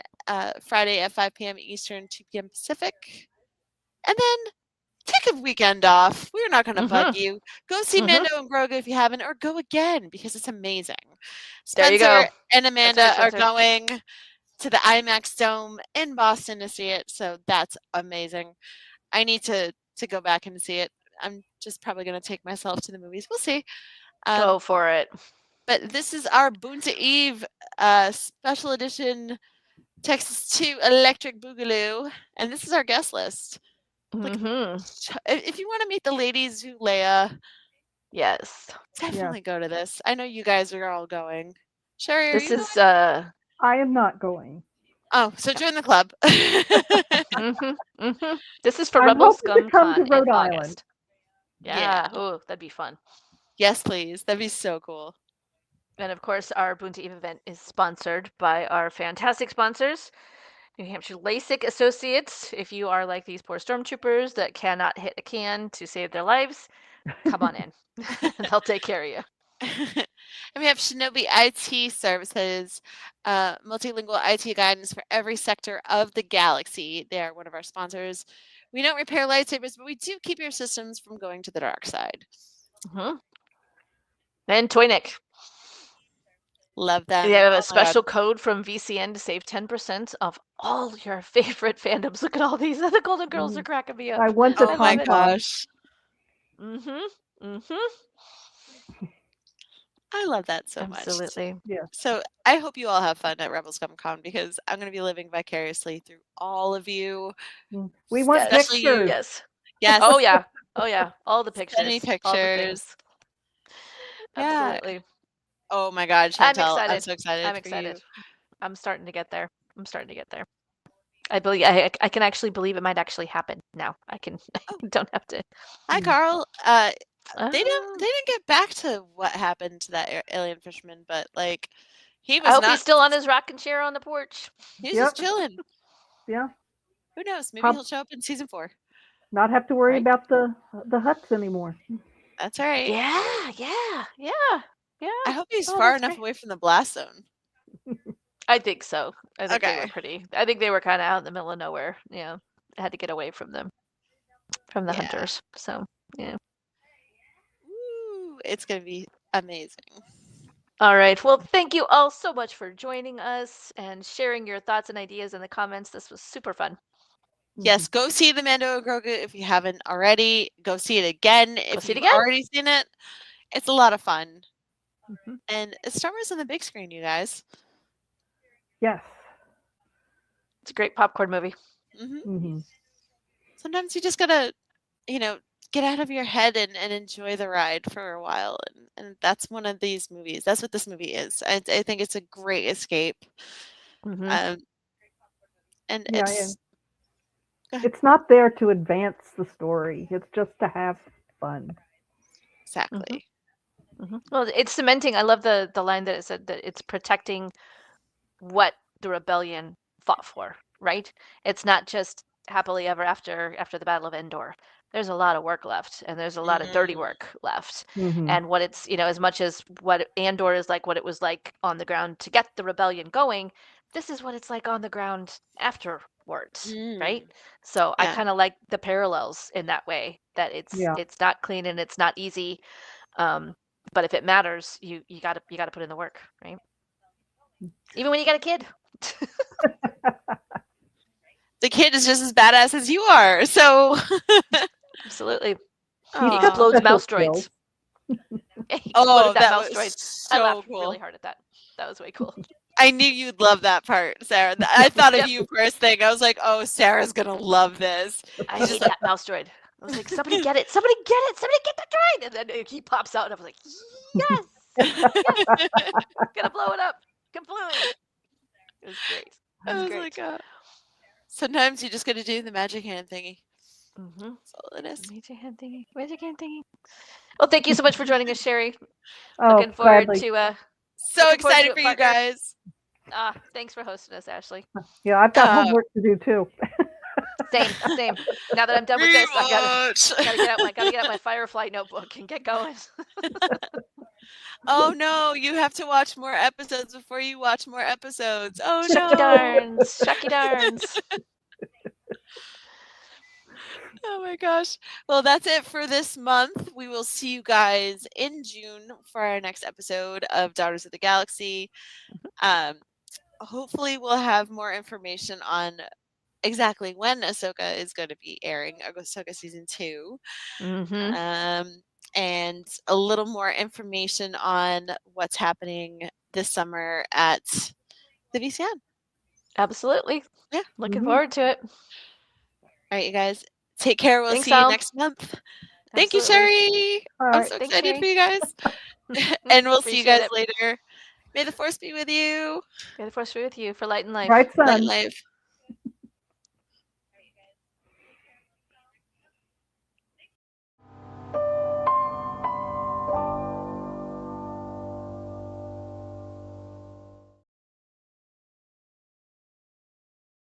Friday at 5 p.m. Eastern, 2 p.m. Pacific. And then take a weekend off. We're not going to bug you. Go see Mando and Grogu if you haven't, or go again because it's amazing. Spencer and Amanda are going to the IMAX Dome in Boston to see it, so that's amazing. I need to go back and see it. I'm just probably going to take myself to the movies. We'll see. Go for it. But this is our Boonta Eve special edition Texas 2 Electric Boogaloo, and this is our guest list. Like, if you want to meet the ladies who Leia, yes, definitely go to this. I know you guys are all going. Sherry, this is going? I am not going. Oh, so join the club. This is for I'm Rebel hoping to Scum come Con to Rhode in Island. August. Yeah. Oh, that'd be fun. Yes, please. That'd be so cool. And of course, our Boonta Eve event is sponsored by our fantastic sponsors, New Hampshire LASIK Associates. If you are like these poor stormtroopers that cannot hit a can to save their lives, come on in. They'll take care of you. And we have Shinobi IT Services, multilingual IT guidance for every sector of the galaxy. They are one of our sponsors. We don't repair lightsabers, but we do keep your systems from going to the dark side. And Toynik. Love them. They have a special code from VCN to save 10% off all your favorite fandoms. Look at all these. The Golden Girls are cracking me up. I went to Oh my gosh. I love that so much. Absolutely. Yeah. So I hope you all have fun at Rebel Scum Con because I'm going to be living vicariously through all of you. We want pictures. Yes. Oh yeah. All the pictures. Any pictures. Absolutely. Oh my God, Chantel, I'm so excited. I'm excited. I'm starting to get there. I believe I can actually believe it might actually happen now. I don't have to. Hi, Carl. They didn't get back to what happened to that alien fisherman, but like he was. I hope he's still on his rocking chair on the porch. He's just chilling. Yeah. Who knows? Maybe he'll show up in season 4. Not have to worry about the huts anymore. That's right. Yeah. I hope he's far enough away from the blast zone. I think so. I think they were pretty. I think they were kind of out in the middle of nowhere. Yeah, I had to get away from them, from the hunters. So yeah. Ooh, it's gonna be amazing. All right. Well, thank you all so much for joining us and sharing your thoughts and ideas in the comments. This was super fun. Yes, go see the Mando and Grogu if you haven't already. Go see it again if you've already seen it. It's a lot of fun. And it's Star Wars on the big screen, you guys. Yes. It's a great popcorn movie. Sometimes you just gotta, get out of your head and enjoy the ride for a while. And that's one of these movies. That's what this movie is. I think it's a great escape. And it's not there to advance the story. It's just to have fun. Exactly. Well, it's cementing. I love the line that it said that it's protecting what the rebellion fought for, right? It's not just happily ever after the Battle of Endor. There's a lot of work left, and there's a lot of dirty work left. And what it's, as much as what Andor is like, what it was like on the ground to get the rebellion going, this is what it's like on the ground afterwards, right? So I kind of like the parallels in that way, that it's not clean and it's not easy. But if it matters, you gotta put in the work, right? Even when you got a kid. The kid is just as badass as you are, so absolutely. He explodes mouse droids. exploded that that mouse was droid. I so laughed cool. really hard at that. That was way cool. I knew you'd love that part, Sarah. I thought of you first thing. I was like, oh, Sarah's gonna love this. I He's hate just like, that mouse droid. I was like, somebody get it, somebody get it, somebody get the droid, and then he pops out, and I was like, yes, gonna blow it up, kablooey. It was great. It was I was great. like, sometimes you just gotta do the magic hand thingy. Mm-hmm. That's all it is. Magic hand thingy. Magic hand thingy. Well, thank you so much for joining us, Sherry. Oh, Looking forward gladly. to So looking forward to excited it, for you partner. guys. Thanks for hosting us, Ashley. Yeah, I've got homework to do too. Same. Now that I'm done with this, I gotta Rewatch. get out my Firefly notebook and get going. Oh no, you have to watch more episodes before you watch more episodes. Oh Shucky no. darns. Shucky darns. Oh my gosh. Well, that's it for this month. We will see you guys in June for our next episode of Daughters of the Galaxy. Hopefully we'll have more information on exactly when Ahsoka is going to be airing, Ahsoka season 2. Mm-hmm. And a little more information on what's happening this summer at the VCN. Absolutely. Yeah. Looking forward to it. All right, you guys. Take care. We'll Thanks, see you Al. next month. Thank you, Absolutely. Sherry. All I'm right. so Thanks, excited Sherry. for you guys. And we'll see you guys Appreciate it. later. May the force be with you. May the force be with you for light and life. Right, Light son. and life.